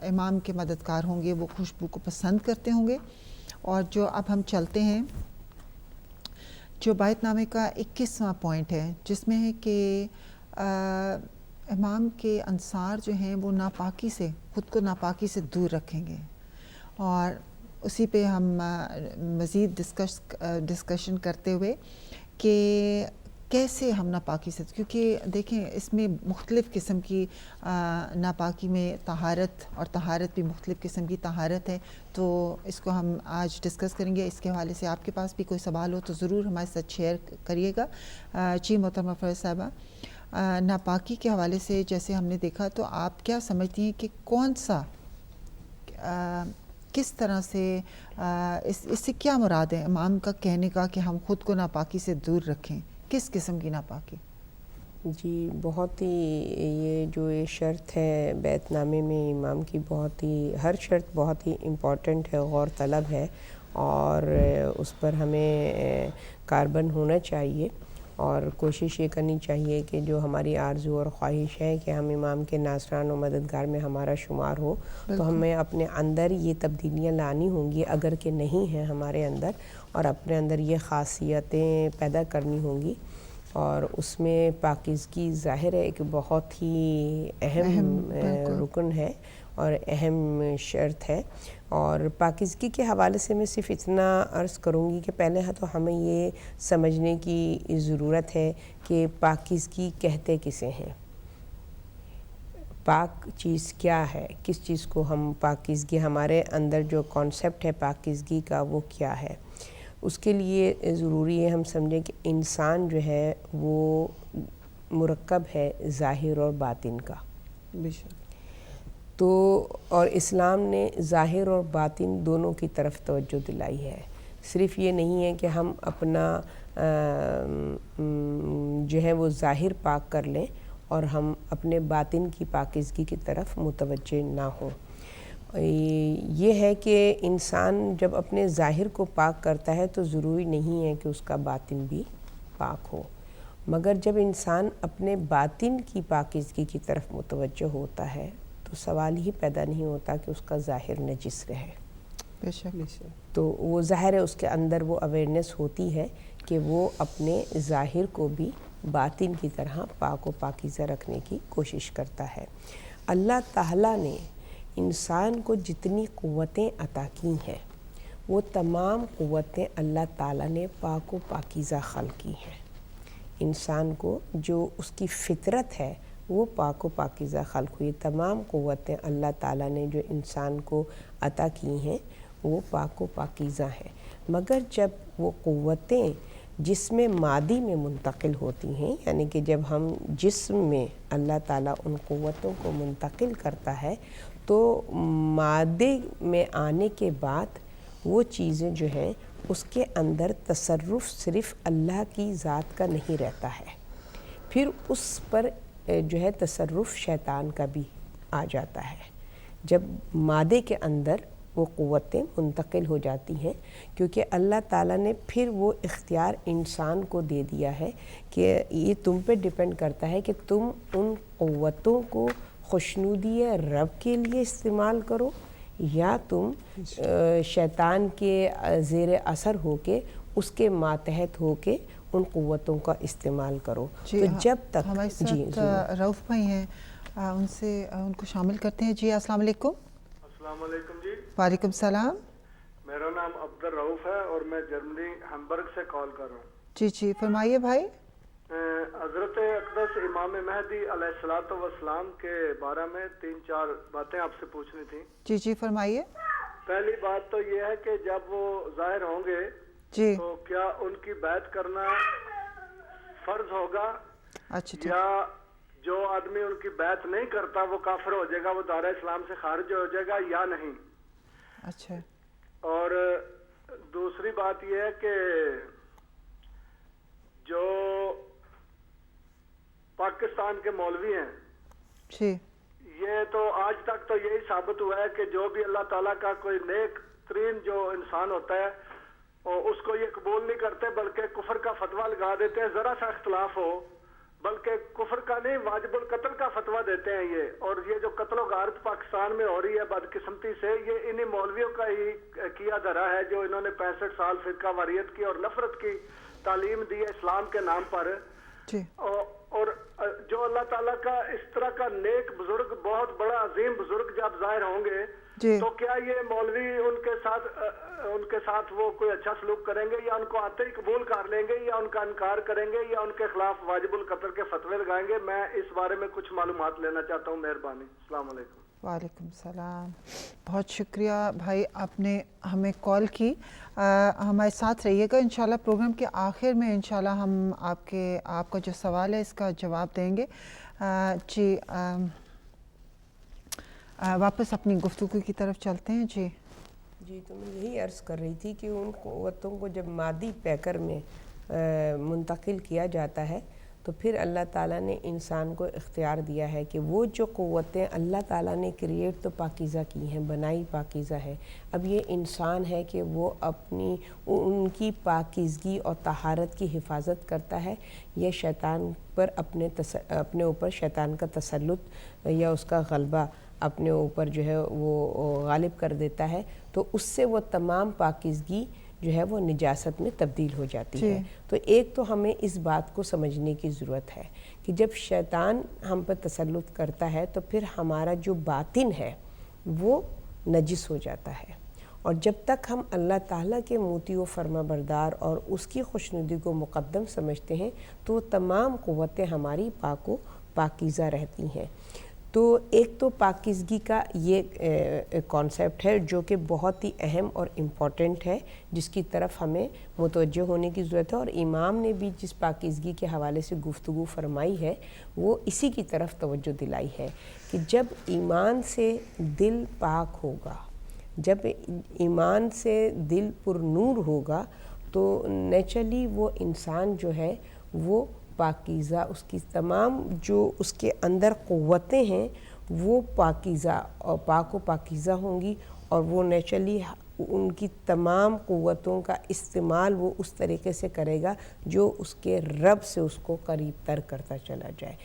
امام کے مددگار ہوں گے وہ خوشبو کو پسند کرتے ہوں گے. اور جو اب ہم چلتے ہیں جو بیت نامے کا 21واں پوائنٹ ہے جس میں ہے کہ امام کے انصار جو ہیں وہ ناپاکی سے خود کو ناپاکی سے دور رکھیں گے، اور اسی پہ ہم مزید ڈسکشن کرتے ہوئے کہ کیسے ہم ناپاکی سے، کیونکہ دیکھیں اس میں مختلف قسم کی ناپاکی میں طہارت اور طہارت بھی مختلف قسم کی طہارت ہے، تو اس کو ہم آج ڈسکس کریں گے. اس کے حوالے سے آپ کے پاس بھی کوئی سوال ہو تو ضرور ہمارے ساتھ شیئر کریے گا. جی محترمہ فیض صاحبہ، ناپاکی کے حوالے سے جیسے ہم نے دیکھا تو آپ کیا سمجھتی ہیں کہ کون سا کس طرح سے اس سے کیا مراد ہے امام کا کہنے کا کہ ہم خود کو ناپاکی سے دور رکھیں، کس قسم کی ناپاکی؟ جی بہت ہی یہ جو یہ شرط ہے بیت نامے میں امام کی، بہت ہی ہر شرط بہت ہی امپورٹنٹ ہے، غور طلب ہے، اور اس پر ہمیں کاربن ہونا چاہیے اور کوشش یہ کرنی چاہیے کہ جو ہماری آرزو اور خواہش ہے کہ ہم امام کے ناصران و مددگار میں ہمارا شمار ہو تو ہمیں اپنے اندر یہ تبدیلیاں لانی ہوں گی اگر کہ نہیں ہیں ہمارے اندر، اور اپنے اندر یہ خاصیتیں پیدا کرنی ہوں گی. اور اس میں پاکیزگی ظاہر ہے کہ بہت ہی اہم رکن ہے اور اہم شرط ہے. اور پاکیزگی کے حوالے سے میں صرف اتنا عرض کروں گی کہ پہلے تو ہمیں یہ سمجھنے کی ضرورت ہے کہ پاکیزگی کہتے کسے ہیں، پاک چیز کیا ہے، کس چیز کو ہم پاکیزگی، ہمارے اندر جو کانسیپٹ ہے پاکیزگی کا وہ کیا ہے. اس کے لیے ضروری ہے ہم سمجھیں کہ انسان جو ہے وہ مرکب ہے ظاہر اور باطن کا. بے شک. تو اور اسلام نے ظاہر اور باطن دونوں کی طرف توجہ دلائی ہے. صرف یہ نہیں ہے کہ ہم اپنا جو ہے وہ ظاہر پاک کر لیں اور ہم اپنے باطن کی پاکیزگی کی طرف متوجہ نہ ہوں. یہ ہے کہ انسان جب اپنے ظاہر کو پاک کرتا ہے تو ضروری نہیں ہے کہ اس کا باطن بھی پاک ہو، مگر جب انسان اپنے باطن کی پاکیزگی کی طرف متوجہ ہوتا ہے تو سوال ہی پیدا نہیں ہوتا کہ اس کا ظاہر نجس رہے. بے شک. تو وہ ظاہر ہے اس کے اندر وہ اویئرنیس ہوتی ہے کہ وہ اپنے ظاہر کو بھی باطن کی طرح پاک و پاکیزہ رکھنے کی کوشش کرتا ہے. اللہ تعالیٰ نے انسان کو جتنی قوتیں عطا کی ہیں وہ تمام قوتیں اللہ تعالیٰ نے پاک و پاکیزہ خلق کی ہیں. انسان کو جو اس کی فطرت ہے وہ پاک و پاکیزہ خلق ہوئی. تمام قوتیں اللہ تعالیٰ نے جو انسان کو عطا کی ہیں وہ پاک و پاکیزہ ہیں، مگر جب وہ قوتیں جسم مادی میں منتقل ہوتی ہیں، یعنی کہ جب ہم جسم میں اللہ تعالیٰ ان قوتوں کو منتقل کرتا ہے تو مادے میں آنے کے بعد وہ چیزیں جو ہیں اس کے اندر تصرف صرف اللہ کی ذات کا نہیں رہتا ہے، پھر اس پر جو ہے تصرف شیطان کا بھی آ جاتا ہے. جب مادے کے اندر وہ قوتیں منتقل ہو جاتی ہیں، کیونکہ اللہ تعالیٰ نے پھر وہ اختیار انسان کو دے دیا ہے کہ یہ تم پہ ڈیپینڈ کرتا ہے کہ تم ان قوتوں کو خوشنودی رب کے لیے استعمال کرو یا تم شیطان کے زیر اثر ہو کے اس کے ماتحت ہو کے ان قوتوں کا استعمال کرو. تو جب تک ہمارے ساتھ رؤف بھائی ہیں، ان کو شامل کرتے ہیں. جی السلام علیکم. السلام علیکم. جی وعلیکم السلام. میرا نام عبدالرؤف ہے اور میں جرمنی ہیمبرگ سے کال کر رہا ہوں. جی فرمائیے بھائی. حضرت اقدس امام مہدی علیہ الصلوۃ والسلام کے بارے میں 3-4 باتیں آپ سے پوچھنی تھیں. جی فرمائیے. پہلی بات تو یہ ہے کہ جب وہ ظاہر ہوں گے جی تو کیا ان کی بیعت کرنا فرض ہوگا؟ اچھا یا جو آدمی ان کی بیعت نہیں کرتا وہ کافر ہو جائے گا، وہ دائرہ اسلام سے خارج ہو جائے گا یا نہیں؟ اچھا. اور دوسری بات یہ ہے کہ جو پاکستان کے مولوی ہیں جی یہ تو آج تک تو یہی ثابت ہوا ہے کہ جو بھی اللہ تعالیٰ کا کوئی نیک ترین جو انسان ہوتا ہے اس کو یہ قبول نہیں کرتے بلکہ کفر کا فتویٰ لگا دیتے ہیں. ذرا سا اختلاف ہو بلکہ کفر کا نہیں واجب القتل کا فتویٰ دیتے ہیں یہ. اور یہ جو قتل و غارت پاکستان میں ہو رہی ہے بدقسمتی سے، یہ انہی مولویوں کا ہی کیا دھرا ہے جو انہوں نے 65 سال فرقہ واریت کی اور نفرت کی تعلیم دی ہے اسلام کے نام پر. جی اور جو اللہ تعالیٰ کا اس طرح کا نیک بزرگ، بہت بڑا عظیم بزرگ جب ظاہر ہوں گے تو کیا یہ مولوی ان کے ساتھ وہ کوئی اچھا سلوک کریں گے یا ان کو آتے ہی قبول کر لیں گے یا ان کا انکار کریں گے یا ان کے خلاف واجب القتل کے فتوے لگائیں گے؟ میں اس بارے میں کچھ معلومات لینا چاہتا ہوں، مہربانی. السلام علیکم. وعلیکم السلام. بہت شکریہ بھائی، آپ نے ہمیں کال کی. ہمارے ساتھ رہیے گا. انشاءاللہ پروگرام کے آخر میں انشاءاللہ ہم آپ کا جو سوال ہے اس کا جواب دیں گے. جی واپس اپنی گفتگو کی طرف چلتے ہیں. جی تو میں یہی عرض کر رہی تھی کہ ان قوتوں کو جب مادی پیکر میں منتقل کیا جاتا ہے تو پھر اللہ تعالیٰ نے انسان کو اختیار دیا ہے کہ وہ جو قوتیں اللہ تعالیٰ نے کریٹ تو پاکیزہ کی ہیں، بنائی پاکیزہ ہے، اب یہ انسان ہے کہ وہ ان کی پاکیزگی اور طہارت کی حفاظت کرتا ہے یا شیطان پر اپنے اوپر شیطان کا تسلط یا اس کا غلبہ اپنے اوپر جو ہے وہ غالب کر دیتا ہے، تو اس سے وہ تمام پاکیزگی جو ہے وہ نجاست میں تبدیل ہو جاتی ہے. تو ایک تو ہمیں اس بات کو سمجھنے کی ضرورت ہے کہ جب شیطان ہم پر تسلط کرتا ہے تو پھر ہمارا جو باطن ہے وہ نجس ہو جاتا ہے، اور جب تک ہم اللہ تعالیٰ کے موتی و فرما بردار اور اس کی خوشنودی کو مقدم سمجھتے ہیں تو تمام قوتیں ہماری پاک و پاکیزہ رہتی ہیں. تو ایک تو پاکیزگی کا یہ کانسیپٹ ہے جو کہ بہت ہی اہم اور امپورٹنٹ ہے، جس کی طرف ہمیں متوجہ ہونے کی ضرورت ہے، اور امام نے بھی جس پاکیزگی کے حوالے سے گفتگو فرمائی ہے وہ اسی کی طرف توجہ دلائی ہے کہ جب ایمان سے دل پاک ہوگا، جب ایمان سے دل پر نور ہوگا تو نیچرلی وہ انسان جو ہے وہ پاکیزہ، اس کی تمام جو اس کے اندر قوتیں ہیں وہ پاکیزہ اور پاک و پاکیزہ ہوں گی، اور وہ نیچرلی ان کی تمام قوتوں کا استعمال وہ اس طریقے سے کرے گا جو اس کے رب سے اس کو قریب تر کرتا چلا جائے۔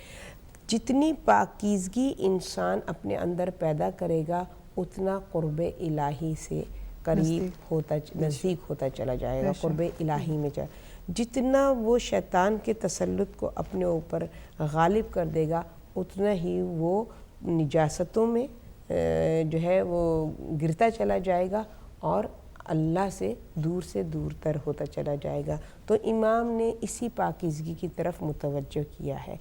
جتنی پاکیزگی انسان اپنے اندر پیدا کرے گا اتنا قرب الہی سے قریب ہوتا، نزدیک ہوتا چلا جائے گا، قرب الہی میں جائے۔ جتنا وہ شیطان کے تسلط کو اپنے اوپر غالب کر دے گا اتنا ہی وہ نجاستوں میں جو ہے وہ گرتا چلا جائے گا اور اللہ سے دور تر ہوتا چلا جائے گا۔ تو امام نے اسی پاکیزگی کی طرف متوجہ کیا ہے۔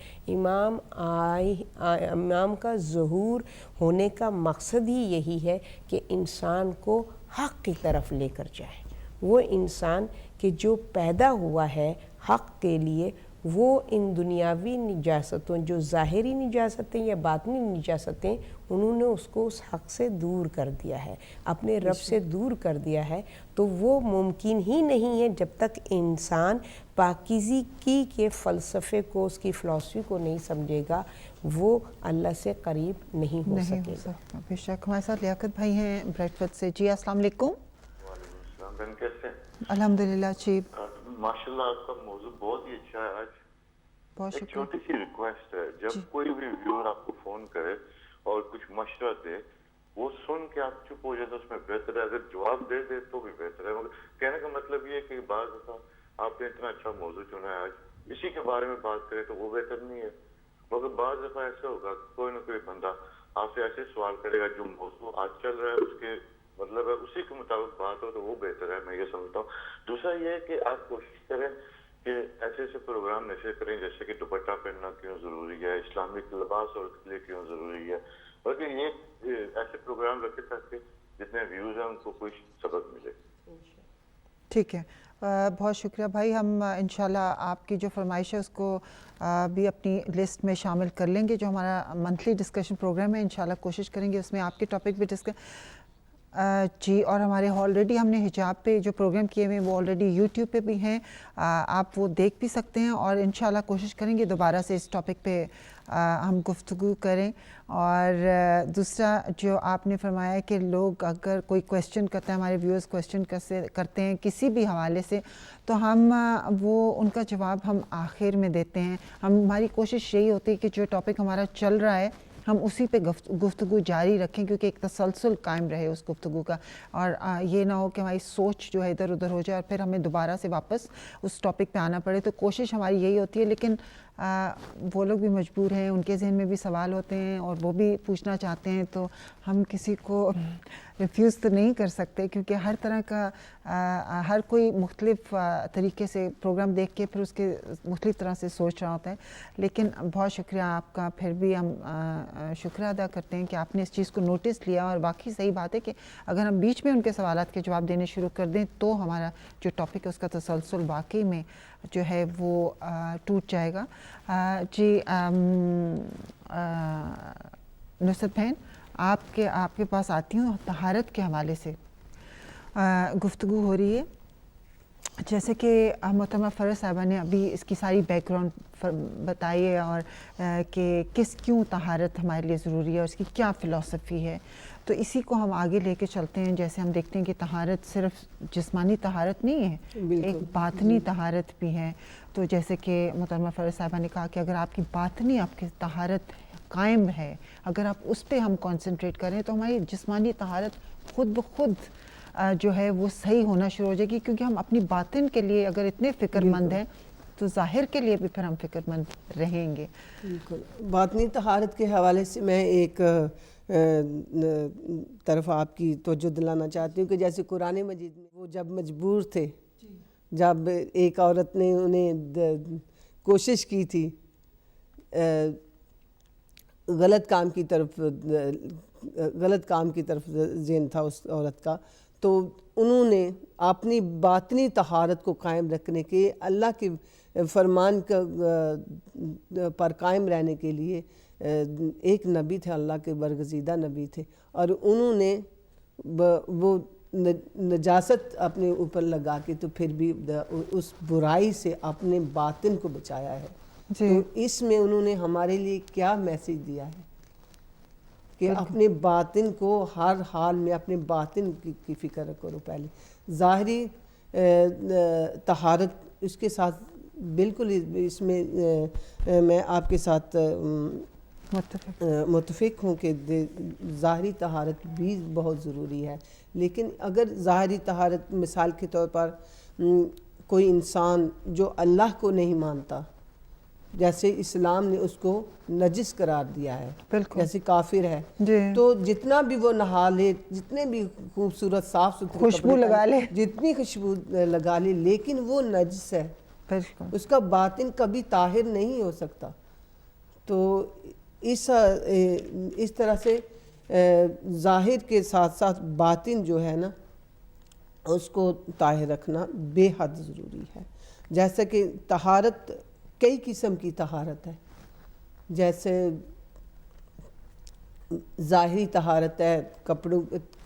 امام کا ظہور ہونے کا مقصد ہی یہی ہے کہ انسان کو حق کی طرف لے کر جائے۔ وہ انسان کہ جو پیدا ہوا ہے حق کے لیے، وہ ان دنیاوی نجاستوں، جو ظاہری نجاستیں یا باطنی نجاستیں، انہوں نے اس کو اس حق سے دور کر دیا ہے، اپنے رب سے دور کر دیا ہے۔ تو وہ ممکن ہی نہیں ہے جب تک انسان پاکیزگی کے فلسفے کو، اس کی فلسفی کو نہیں سمجھے گا، وہ اللہ سے قریب نہیں ہو سکے گا۔ بے شک۔ ہمارے ساتھ لیاقت بھائی ہیں بریڈ فورڈ سے۔ جی السلام علیکم۔ وعلیکم السلام، بہن کیسے ہیں؟ الحمدللہ جی ماشاءاللہ آپ کا موضوع بہت ہی اچھا ہے آج۔ بہت ایک شکریہ۔ چھوٹی سی ریکویسٹ ہے، جب کوئی بھی ویور آپ کو فون کرے اور کچھ مشورہ دے، وہ سن کے آپ چپ ہو جائے تو اس میں بہتر ہے، اگر جواب دے دے تو بھی بہتر ہے۔ مگر کہنے کا مطلب یہ ہے کہ بعض دفعہ آپ نے اتنا اچھا موضوع چنا ہے آج، اسی کے بارے میں بات کرے تو وہ بہتر نہیں ہے۔ مگر بعض دفعہ ایسا ہوگا کوئی نہ کوئی بندہ آپ سے ایسے سوال کرے گا جو موضوع آج چل رہا ہے اس کے مطلب ہے اسی کے مطابق بات ہو تو وہ بہتر ہے، میں یہ سمجھتا ہوں۔ دوسرا یہ ہے کہ آپ کوشش کریں کہ ایسے ایسے پروگرام ایسے کریں جیسے کہ دوپٹہ پہننا کیوں ضروری ہے، اسلامک لباس عورت کے لیے کیوں ضروری ہے، بلکہ یہ ایسے پروگرام رکھے تاکہ جتنے ویوز ہیں ان کو کچھ سبق ملے۔ ٹھیک ہے، بہت شکریہ بھائی۔ ہم انشاءاللہ آپ کی جو فرمائش ہے اس کو بھی اپنی لسٹ میں شامل کر لیں گے۔ جو ہمارا منتھلی ڈسکشن پروگرام ہے انشاءاللہ کوشش کریں گے اس میں آپ کے ٹاپک بھی جی، اور ہمارے آلریڈی ہم نے حجاب پہ جو پروگرام کیے ہوئے ہیں وہ آلریڈی یوٹیوب پہ بھی ہیں، آپ وہ دیکھ بھی سکتے ہیں، اور انشاءاللہ کوشش کریں گے دوبارہ سے اس ٹاپک پہ ہم گفتگو کریں۔ اور دوسرا جو آپ نے فرمایا ہے کہ لوگ اگر کوئی کویسچن کرتا ہے، ہمارے ویورز کویسچن کرتے ہیں کسی بھی حوالے سے، تو ہم وہ ان کا جواب ہم آخر میں دیتے ہیں۔ ہماری کوشش یہی ہوتی ہے کہ جو ٹاپک ہمارا چل رہا ہے ہم اسی پہ گفتگو جاری رکھیں، کیونکہ ایک تسلسل قائم رہے اس گفتگو کا، اور یہ نہ ہو کہ ہماری سوچ جو ہے ادھر ادھر ہو جائے اور پھر ہمیں دوبارہ سے واپس اس ٹاپک پہ آنا پڑے۔ تو کوشش ہماری یہی ہوتی ہے، لیکن وہ لوگ بھی مجبور ہیں، ان کے ذہن میں بھی سوال ہوتے ہیں اور وہ بھی پوچھنا چاہتے ہیں، تو ہم کسی کو ریفیوز تو نہیں کر سکتے، کیونکہ ہر طرح کا ہر کوئی مختلف طریقے سے پروگرام دیکھ کے پھر اس کے مختلف طرح سے سوچ رہا ہوتا ہے۔ لیکن بہت شکریہ آپ کا، پھر بھی ہم شکریہ ادا کرتے ہیں کہ آپ نے اس چیز کو نوٹس لیا، اور باقی صحیح بات ہے کہ اگر ہم بیچ میں ان کے سوالات کے جواب دینے شروع کر دیں تو ہمارا جو ٹاپک ہے اس کا تسلسل واقعی میں جو ہے وہ ٹوٹ جائے گا۔ جی نصرت بہن، آپ کے پاس آتی ہوں، طہارت کے حوالے سے گفتگو ہو رہی ہے، جیسے کہ محترمہ فرح صاحبہ نے ابھی اس کی ساری بیک گراؤنڈ بتائی ہے، اور کہ کیوں طہارت ہمارے لیے ضروری ہے اور اس کی کیا فلسفی ہے، تو اسی کو ہم آگے لے کے چلتے ہیں۔ جیسے ہم دیکھتے ہیں کہ طہارت صرف جسمانی طہارت نہیں ہے، ایک باطنی طہارت بھی ہے۔ تو جیسے کہ محترمہ فرح صاحبہ نے کہا کہ اگر آپ کی باطنی آپ کی طہارت قائم ہے، اگر آپ اس پہ ہم کنسنٹریٹ کریں تو ہماری جسمانی طہارت خود بخود جو ہے وہ صحیح ہونا شروع ہو جائے گی، کیونکہ ہم اپنی باطن کے لیے اگر اتنے فکر مند ہیں تو ظاہر کے لیے بھی پھر ہم فکر مند رہیں گے۔ بالکل، باطنی طہارت کے حوالے سے میں ایک طرف آپ کی توجہ دلانا چاہتی ہوں کہ جیسے قرآن مجید میں وہ جب مجبور تھے، جب ایک عورت نے انہیں کوشش کی تھی غلط کام کی طرف ذہن تھا اس عورت کا، تو انہوں نے اپنی باطنی طہارت کو قائم رکھنے کے، اللہ کے فرمان پر قائم رہنے کے لیے ایک نبی تھے، اللہ کے برگزیدہ نبی تھے، اور انہوں نے وہ نجاست اپنے اوپر لگا کے تو پھر بھی اس برائی سے اپنے باطن کو بچایا ہے۔ تو اس میں انہوں نے ہمارے لیے کیا میسیج دیا ہے کہ اپنے باطن کو ہر حال میں اپنے باطن کی فکر کرو پہلے۔ ظاہری طہارت اس کے ساتھ بالکل، اس میں میں آپ کے ساتھ متفق ہوں کہ ظاہری طہارت بھی بہت ضروری ہے، لیکن اگر ظاہری طہارت مثال کے طور پر کوئی انسان جو اللہ کو نہیں مانتا، جیسے اسلام نے اس کو نجس قرار دیا ہے، جیسے کافر ہے، تو جتنا بھی وہ نہا لے، جتنے بھی خوبصورت صاف ستھری خوشبو لگا لے، جتنی خوشبو لگا لے، لیکن وہ نجس ہے، اس کا باطن کبھی طاہر نہیں ہو سکتا۔ تو اس طرح سے ظاہر کے ساتھ ساتھ باطن جو ہے نا اس کو طاہر رکھنا بے حد ضروری ہے۔ جیسا کہ طہارت کئی قسم کی طہارت ہے، جیسے ظاہری طہارت ہے،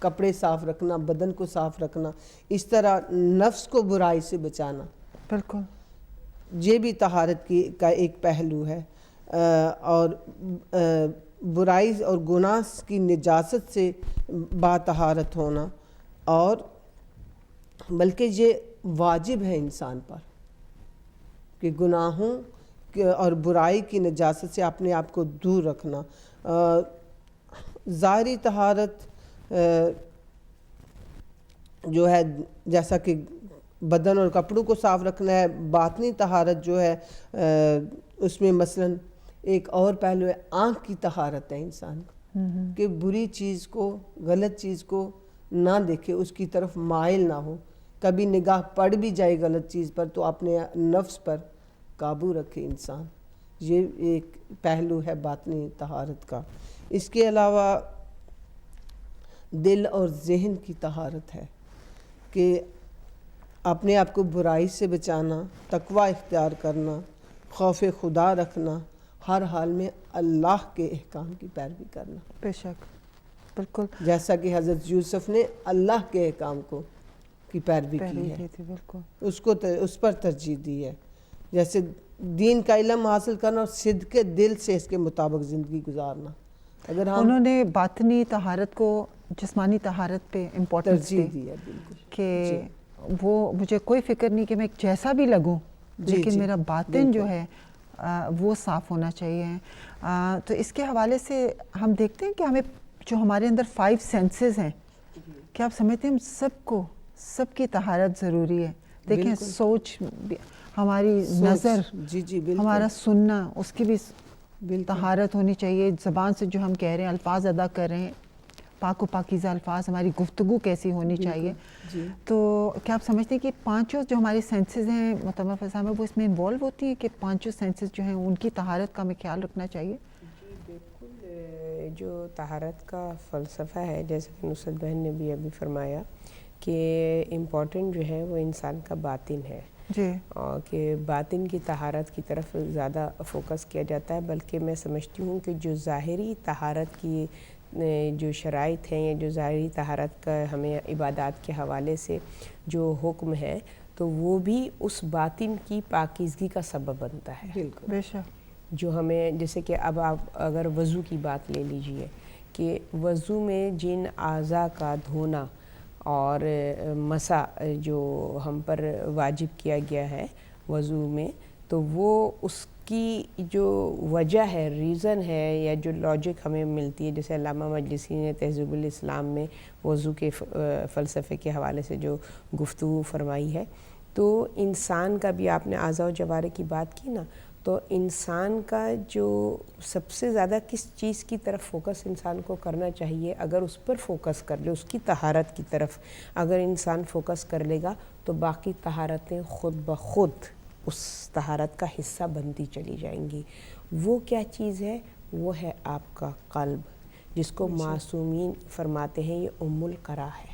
کپڑے صاف رکھنا، بدن کو صاف رکھنا، اس طرح نفس کو برائی سے بچانا، بالکل یہ بھی طہارت کا ایک پہلو ہے، اور برائی اور گناہ کی نجاست سے باطہارت ہونا، اور بلکہ یہ واجب ہے انسان پر کہ گناہوں اور برائی کی نجاست سے اپنے آپ کو دور رکھنا۔ ظاہری طہارت جو ہے جیسا کہ بدن اور کپڑوں کو صاف رکھنا ہے، باطنی طہارت جو ہے اس میں مثلاً ایک اور پہلو ہے، آنکھ کی طہارت ہے انسان کہ بری چیز کو، غلط چیز کو نہ دیکھے، اس کی طرف مائل نہ ہو، کبھی نگاہ پڑ بھی جائے غلط چیز پر تو اپنے نفس پر قابو رکھے انسان، یہ ایک پہلو ہے باطنی طہارت کا۔ اس کے علاوہ دل اور ذہن کی طہارت ہے کہ اپنے آپ کو برائی سے بچانا، تقوی اختیار کرنا، خوف خدا رکھنا، ہر حال میں اللہ کے احکام کی پیروی کرنا۔ بے شک، بالکل جیسا کہ حضرت یوسف نے اللہ کے احکام کی پیروی کی ہے، اس پر ترجیح دی ہے۔ جیسے دین کا علم حاصل کرنا اور صدق دل سے اس کے مطابق زندگی گزارنا۔ اگر انہوں نے باطنی طہارت کو جسمانی طہارت پہ امپورٹنس دی ہے، بالکل کہ وہ مجھے کوئی فکر نہیں کہ میں جیسا بھی لگوں، لیکن میرا باطن جو ہے وہ صاف ہونا چاہیے۔ تو اس کے حوالے سے ہم دیکھتے ہیں کہ ہمیں جو ہمارے اندر 5 سینسز ہیں، کہ آپ سمجھتے ہیں ہم سب کی طہارت ضروری ہے۔ دیکھیں سوچ، ہماری نظر، ہمارا سننا، اس کی بھی طہارت ہونی چاہیے۔ زبان سے جو ہم کہہ رہے ہیں، الفاظ ادا کر رہے ہیں، پاک و پاکیزہ الفاظ، ہماری گفتگو کیسی ہونی چاہیے۔ تو کیا آپ سمجھتے ہیں کہ پانچوں جو ہماری سینسز ہیں محترمہ فضا میں، وہ اس میں انوالو ہوتی ہیں کہ پانچوں سینسز جو ہیں ان کی طہارت کا ہمیں خیال رکھنا چاہیے؟ جی بالکل، جو طہارت کا فلسفہ ہے، جیسے کہ نصرت بہن نے بھی ابھی فرمایا کہ امپورٹنٹ جو ہے وہ انسان کا باطن ہے، اور کہ باطن کی طہارت کی طرف زیادہ فوکس کیا جاتا ہے، بلکہ میں سمجھتی ہوں کہ جو ظاہری طہارت کی جو شرائط ہیں یا جو ظاہری طہارت کا ہمیں عبادات کے حوالے سے جو حکم ہے، تو وہ بھی اس باطن کی پاکیزگی کا سبب بنتا ہے۔ بالکل بے شک، جو ہمیں، جیسے کہ اب آپ اگر وضو کی بات لے لیجئے کہ وضو میں جن اعضاء کا دھونا اور مسح جو ہم پر واجب کیا گیا ہے وضو میں، تو وہ اس کی جو وجہ ہے، ریزن ہے، یا جو لاجک ہمیں ملتی ہے، جیسے علامہ مجلسی نے تہذیب الاسلام میں وضو کے فلسفے کے حوالے سے جو گفتگو فرمائی ہے، تو انسان کا بھی، آپ نے اعضاء و جوارح کی بات کی نا، تو انسان کا جو سب سے زیادہ کس چیز کی طرف فوکس انسان کو کرنا چاہیے، اگر اس پر فوکس کر لے، اس کی طہارت کی طرف اگر انسان فوکس کر لے گا، تو باقی طہارتیں خود بخود اس طہارت کا حصہ بنتی چلی جائیں گی۔ وہ کیا چیز ہے؟ وہ ہے آپ کا قلب، جس کو معصومین فرماتے ہیں یہ ام القرا ہے،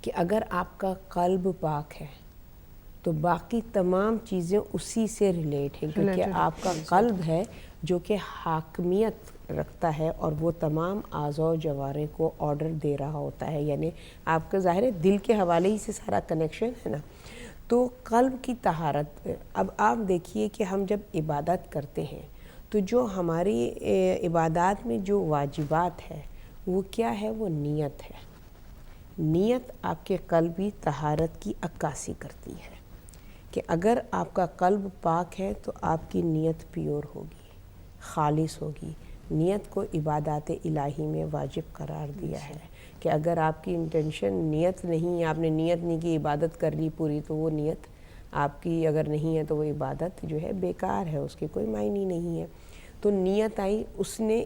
کہ اگر آپ کا قلب پاک ہے تو باقی تمام چیزیں اسی سے ریلیٹ ہیں، کیونکہ آپ کا قلب ہے جو کہ حاکمیت رکھتا ہے اور وہ تمام اعضاء و جوارح کو آرڈر دے رہا ہوتا ہے، یعنی آپ کا ظاہر ہے دل کے حوالے ہی سے سارا کنیکشن ہے نا۔ تو قلب کی طہارت، اب آپ دیکھیے کہ ہم جب عبادت کرتے ہیں تو جو ہماری عبادات میں جو واجبات ہے وہ کیا ہے؟ وہ نیت ہے۔ نیت آپ کے قلبی طہارت کی عکاسی کرتی ہے کہ اگر آپ کا قلب پاک ہے تو آپ کی نیت پیور ہوگی، خالص ہوگی۔ نیت کو عبادات الہی میں واجب قرار دیا ہے کہ اگر آپ کی انٹینشن نیت نہیں ہے، آپ نے نیت نہیں کی، عبادت کر لی پوری، تو وہ نیت آپ کی اگر نہیں ہے تو وہ عبادت جو ہے بیکار ہے، اس کے کوئی معنی نہیں ہے۔ تو نیت آئی، اس نے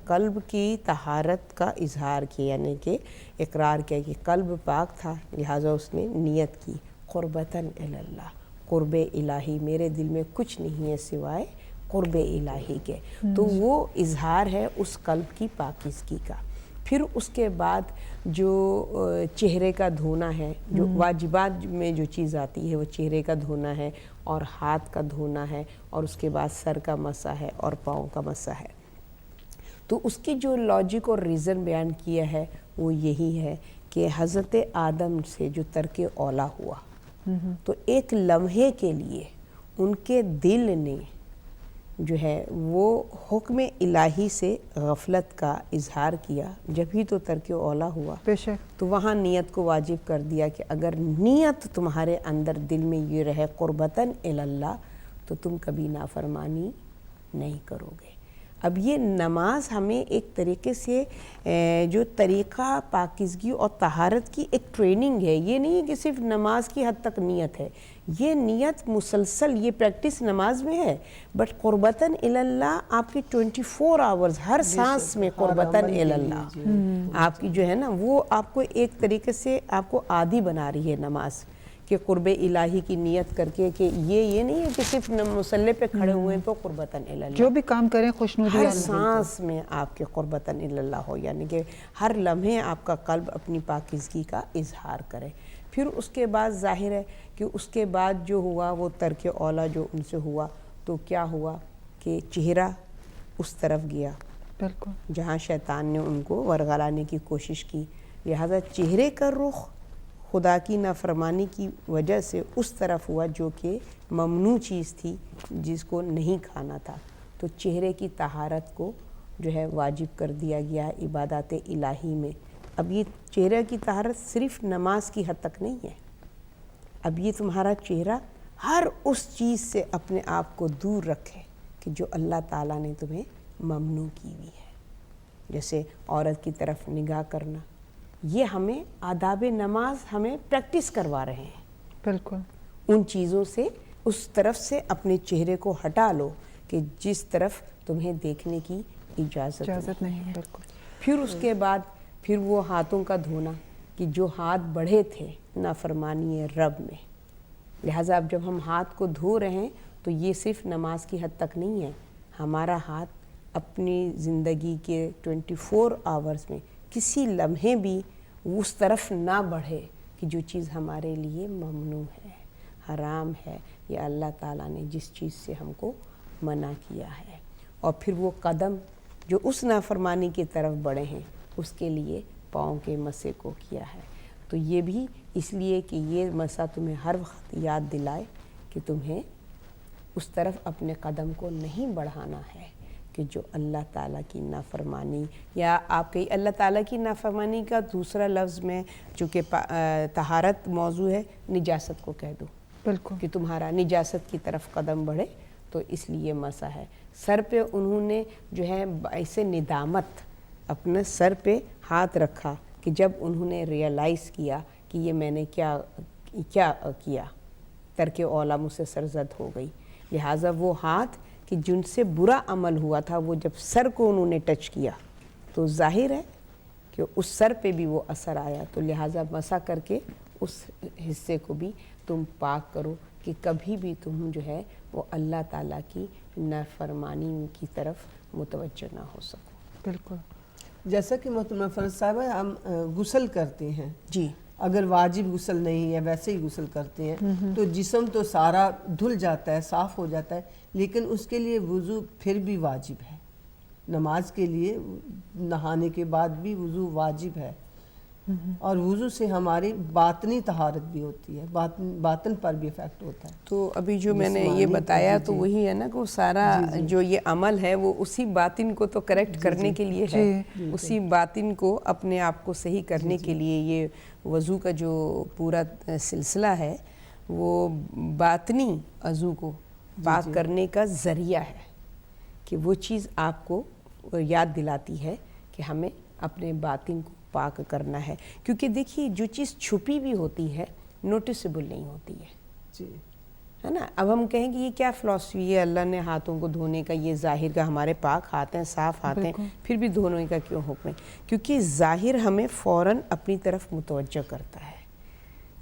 قلب کی طہارت کا اظہار کیا، یعنی کہ اقرار کیا کہ قلب پاک تھا، لہٰذا اس نے نیت کی قربتاً اللہ، قرب الہی، میرے دل میں کچھ نہیں ہے سوائے قرب الہی کے۔ تو وہ اظہار ہے اس قلب کی پاکیزگی کا۔ پھر اس کے بعد جو چہرے کا دھونا ہے، جو واجبات میں جو چیز آتی ہے وہ چہرے کا دھونا ہے اور ہاتھ کا دھونا ہے، اور اس کے بعد سر کا مسح ہے اور پاؤں کا مسح ہے۔ تو اس کی جو لاجک اور ریزن بیان کیا ہے وہ یہی ہے کہ حضرت آدم سے جو ترک اولا ہوا، تو ایک لمحے کے لیے ان کے دل نے جو ہے وہ حکم الہی سے غفلت کا اظہار کیا، جب ہی تو ترک اولا ہوا، تو وہاں نیت کو واجب کر دیا کہ اگر نیت تمہارے اندر دل میں یہ رہے قربتاً اللہ، تو تم کبھی نافرمانی نہیں کرو گے۔ اب یہ نماز ہمیں ایک طریقے سے جو طریقہ پاکیزگی اور طہارت کی ایک ٹریننگ ہے، یہ نہیں ہے کہ صرف نماز کی حد تک نیت ہے، یہ نیت مسلسل، یہ پریکٹس نماز میں ہے، بٹ قربتاً اللہ آپ کی 24 آورز ہر سانس میں قربتاً اللہ آپ کی جو ہے نا وہ آپ کو ایک طریقے سے آپ کو عادی بنا رہی ہے نماز، کہ قرب الہی کی نیت کر کے کہ یہ نہیں ہے کہ صرف مصلی پہ کھڑے ہوئے تو قربتاً اللہ، جو بھی کام کریں خوشنودی ہر سانس میں آپ کے قربتاً اللہ ہو، یعنی کہ ہر لمحے آپ کا قلب اپنی پاکیزگی کا اظہار کرے۔ پھر اس کے بعد ظاہر ہے کہ اس کے بعد جو ہوا وہ ترک اولا جو ان سے ہوا، تو کیا ہوا کہ چہرہ اس طرف گیا بالکل جہاں شیطان نے ان کو ورغلانے کی کوشش کی، لہٰذا چہرے کا رخ خدا کی نافرمانی کی وجہ سے اس طرف ہوا جو کہ ممنوع چیز تھی، جس کو نہیں کھانا تھا، تو چہرے کی طہارت کو جو ہے واجب کر دیا گیا ہے عبادات الہی میں۔ اب یہ چہرے کی طہارت صرف نماز کی حد تک نہیں ہے، اب یہ تمہارا چہرہ ہر اس چیز سے اپنے آپ کو دور رکھے کہ جو اللہ تعالیٰ نے تمہیں ممنوع کی ہوئی ہے، جیسے عورت کی طرف نگاہ کرنا، یہ ہمیں آداب نماز ہمیں پریکٹس کروا رہے ہیں۔ بالکل ان چیزوں سے اس طرف سے اپنے چہرے کو ہٹا لو کہ جس طرف تمہیں دیکھنے کی اجازت نہیں ہے۔ بالکل۔ پھر اس کے بعد پھر وہ ہاتھوں کا دھونا کہ جو ہاتھ بڑھے تھے نافرمانی رب میں، لہٰذا اب جب ہم ہاتھ کو دھو رہے ہیں تو یہ صرف نماز کی حد تک نہیں ہے، ہمارا ہاتھ اپنی زندگی کے 24 آورز میں کسی لمحے بھی اس طرف نہ بڑھے کہ جو چیز ہمارے لیے ممنوع ہے، حرام ہے، یا اللہ تعالیٰ نے جس چیز سے ہم کو منع کیا ہے۔ اور پھر وہ قدم جو اس نافرمانی کی طرف بڑھے ہیں اس کے لیے پاؤں کے مسے کو کیا ہے، تو یہ بھی اس لیے کہ یہ مسا تمہیں ہر وقت یاد دلائے کہ تمہیں اس طرف اپنے قدم کو نہیں بڑھانا ہے کہ جو اللہ تعالیٰ کی نافرمانی، یا آپ کہیں اللہ تعالیٰ کی نافرمانی کا دوسرا لفظ میں چونکہ طہارت موضوع ہے، نجاست کو کہہ دو، بالکل کہ تمہارا نجاست کی طرف قدم بڑھے، تو اس لیے مسا ہے۔ سر پہ انہوں نے جو ہے ایسے ندامت اپنے سر پہ ہاتھ رکھا کہ جب انہوں نے ریئلائز کیا کہ یہ میں نے کیا کیا، ترک اولا مجھ سے سرزد ہو گئی، لہٰذا وہ ہاتھ کہ جن سے برا عمل ہوا تھا وہ جب سر کو انہوں نے ٹچ کیا تو ظاہر ہے کہ اس سر پہ بھی وہ اثر آیا، تو لہٰذا مسا کر کے اس حصے کو بھی تم پاک کرو کہ کبھی بھی تم جو ہے وہ اللہ تعالیٰ کی نافرمانی کی طرف متوجہ نہ ہو سکو۔ بالکل جیسا کہ محترمہ فرز صاحبہ ہم غسل کرتے ہیں، جی اگر واجب غسل نہیں ہے ویسے ہی غسل کرتے ہیں تو جسم تو سارا دھل جاتا ہے، صاف ہو جاتا ہے، لیکن اس کے لیے وضو پھر بھی واجب ہے۔ نماز کے لیے نہانے کے بعد بھی وضو واجب ہے، اور وضو سے ہماری باطنی طہارت بھی ہوتی ہے، باطن پر بھی افیکٹ ہوتا ہے۔ تو ابھی جو میں نے یہ بتایا تو وہی ہے نا کہ وہ سارا جو یہ عمل ہے وہ اسی باطن کو تو کریکٹ کرنے کے لیے ہے، اسی باطن کو اپنے آپ کو صحیح کرنے کے لیے یہ وضو کا جو پورا سلسلہ ہے وہ باطنی عضو کو پاک کرنے کا ذریعہ ہے، کہ وہ چیز آپ کو یاد دلاتی ہے کہ ہمیں اپنے باطن کو پاک کرنا ہے، کیونکہ دیکھیے جو چیز چھپی بھی ہوتی ہے نوٹسیبل نہیں ہوتی ہے، جی ہے نا۔ اب ہم کہیں کہ یہ کیا فلسفی ہے، اللہ نے ہاتھوں کو دھونے کا، یہ ظاہر کا، ہمارے پاک ہاتھ ہیں، صاف ہاتھ ہیں، پھر بھی دھونے کا کیوں حکم ہے؟ کیونکہ ظاہر ہمیں فوراً اپنی طرف متوجہ کرتا ہے،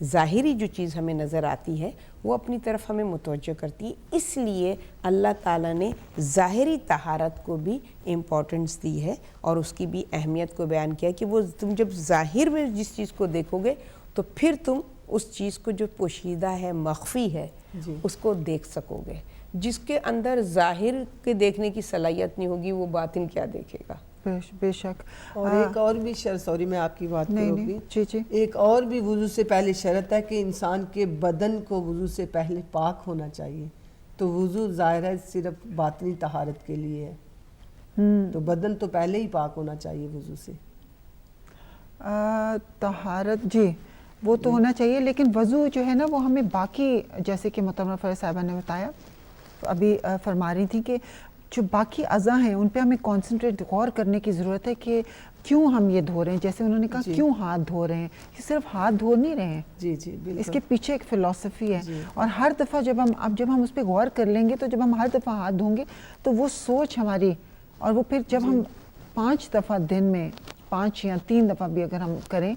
ظاہری جو چیز ہمیں نظر آتی ہے وہ اپنی طرف ہمیں متوجہ کرتی ہے، اس لیے اللہ تعالیٰ نے ظاہری طہارت کو بھی امپورٹنس دی ہے اور اس کی بھی اہمیت کو بیان کیا کہ وہ تم جب ظاہر میں جس چیز کو دیکھو گے تو پھر تم اس چیز کو جو پوشیدہ ہے، مخفی ہے، اس کو دیکھ سکو گے۔ جس کے اندر ظاہر کے دیکھنے کی صلاحیت نہیں ہوگی وہ باطن کیا دیکھے گا؟ بے شک۔ اور ایک اور بھی شرط، سوری میں آپ کی بات کو روکی، جی ایک اور بھی وضو سے پہلے شرط ہے کہ انسان کے بدن کو وضو سے پہلے پاک ہونا چاہیے۔ تو وضو ظاہر ہے صرف باطنی طہارت کے لیے ہے، تو بدن تو پہلے ہی پاک ہونا چاہیے وضو سے۔ طہارت جی وہ تو ہونا چاہیے، لیکن وضو جو ہے نا وہ ہمیں باقی، جیسے کہ محترمہ فرز صاحبہ نے بتایا، ابھی فرما رہی تھی کہ جو باقی اعضاء ہیں ان پہ ہمیں کانسنٹریٹ غور کرنے کی ضرورت ہے کہ کیوں ہم یہ دھو رہے ہیں، جیسے انہوں نے کہا کیوں ہاتھ دھو رہے ہیں، یہ صرف ہاتھ دھو نہیں رہے ہیں، جی جی بالکل، اس کے پیچھے ایک فلسفی ہے، اور ہر دفعہ جب ہم اس پہ غور کر لیں گے تو جب ہم ہر دفعہ ہاتھ دھوں گے تو وہ سوچ ہماری، اور وہ پھر جب ہم 5 دفعہ دن میں 5 یا 3 دفعہ بھی اگر ہم کریں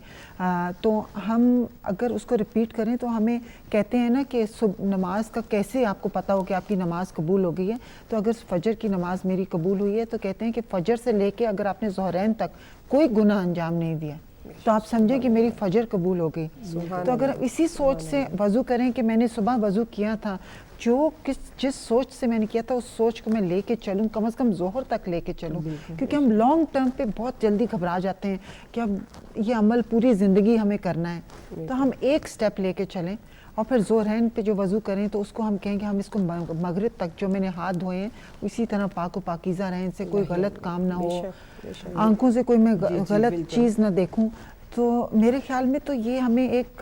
تو ہم اگر اس کو ریپیٹ کریں تو ہمیں کہتے ہیں نا کہ نماز کا کیسے آپ کو پتہ ہو کہ آپ کی نماز قبول ہو گئی ہے، تو اگر فجر کی نماز میری قبول ہوئی ہے تو کہتے ہیں کہ فجر سے لے کے اگر آپ نے ظہرین تک کوئی گناہ انجام نہیں دیا تو آپ سمجھیں کہ میری فجر قبول ہو گئی۔ تو اگر اسی سوچ سے وضو کریں کہ میں نے صبح وضو کیا تھا، جس سوچ سے میں نے کیا تھا اس سوچ کو میں لے کے چلوں، کم از کم ظہر تک لے کے چلوں، کیونکہ ہم لانگ ٹرم پہ بہت جلدی گھبرا جاتے ہیں کہ اب یہ عمل پوری زندگی ہمیں کرنا ہے، تو ہم ایک سٹیپ لے کے چلیں اور پھر ظہرین پہ جو وضو کریں تو اس کو ہم کہیں کہ ہم اس کو مغرب تک جو میں نے ہاتھ دھوئے ہیں اسی طرح پاک و پاکیزہ رہیں، ان سے کوئی غلط کام نہ ہو، آنکھوں سے کوئی میں غلط چیز نہ دیکھوں۔ تو میرے خیال میں تو یہ ہمیں ایک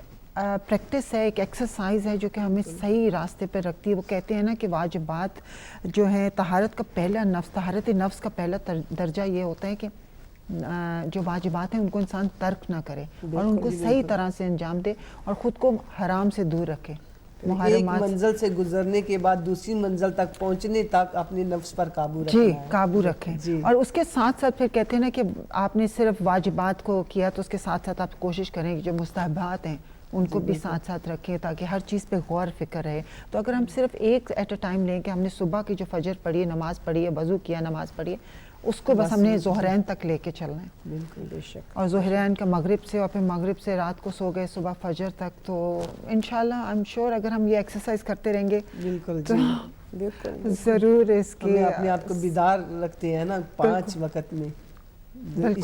پریکٹس ہے، ایک ایکسرسائز ہے جو کہ ہمیں صحیح راستے پہ رکھتی ہے۔ وہ کہتے ہیں نا کہ واجبات جو ہیں، طہارت کا پہلا طہارت نفس کا پہلا درجہ یہ ہوتا ہے کہ جو واجبات ہیں ان کو انسان ترک نہ کرے اور ان کو صحیح طرح سے انجام دے اور خود کو حرام سے دور رکھے۔ ایک منزل سے گزرنے کے بعد دوسری منزل تک پہنچنے تک اپنے نفس پر قابو رکھنا ہے، جی قابو رکھیں، اور اس کے ساتھ ساتھ پھر کہتے ہیں نا کہ آپ نے صرف واجبات کو کیا تو اس کے ساتھ ساتھ آپ کوشش کریں کہ جو مستحبات ہیں ان کو بھی ساتھ ساتھ رکھیں تاکہ ہر چیز پہ غور فکر رہے۔ تو اگر ہم صرف ایک ایٹ اے ٹائم لیں کہ ہم نے صبح کی جو فجر پڑھی ہے، نماز پڑھی ہے، وضو کیا، نماز پڑھی ہے، اس کو بس ہم نے ظہرین تک لے کے چلنا ہے، بالکل بے شک، اور ظہرین کا مغرب سے، اور پھر مغرب سے رات کو سو گئے صبح فجر تک، تو انشاءاللہ آئی ایم شیور اگر ہم یہ ایکسرسائز کرتے رہیں گے بالکل تو بالکل ضرور اس کی ہمیں اپنے آپ کو بیدار رکھتے ہیں نا 5 وقت میں،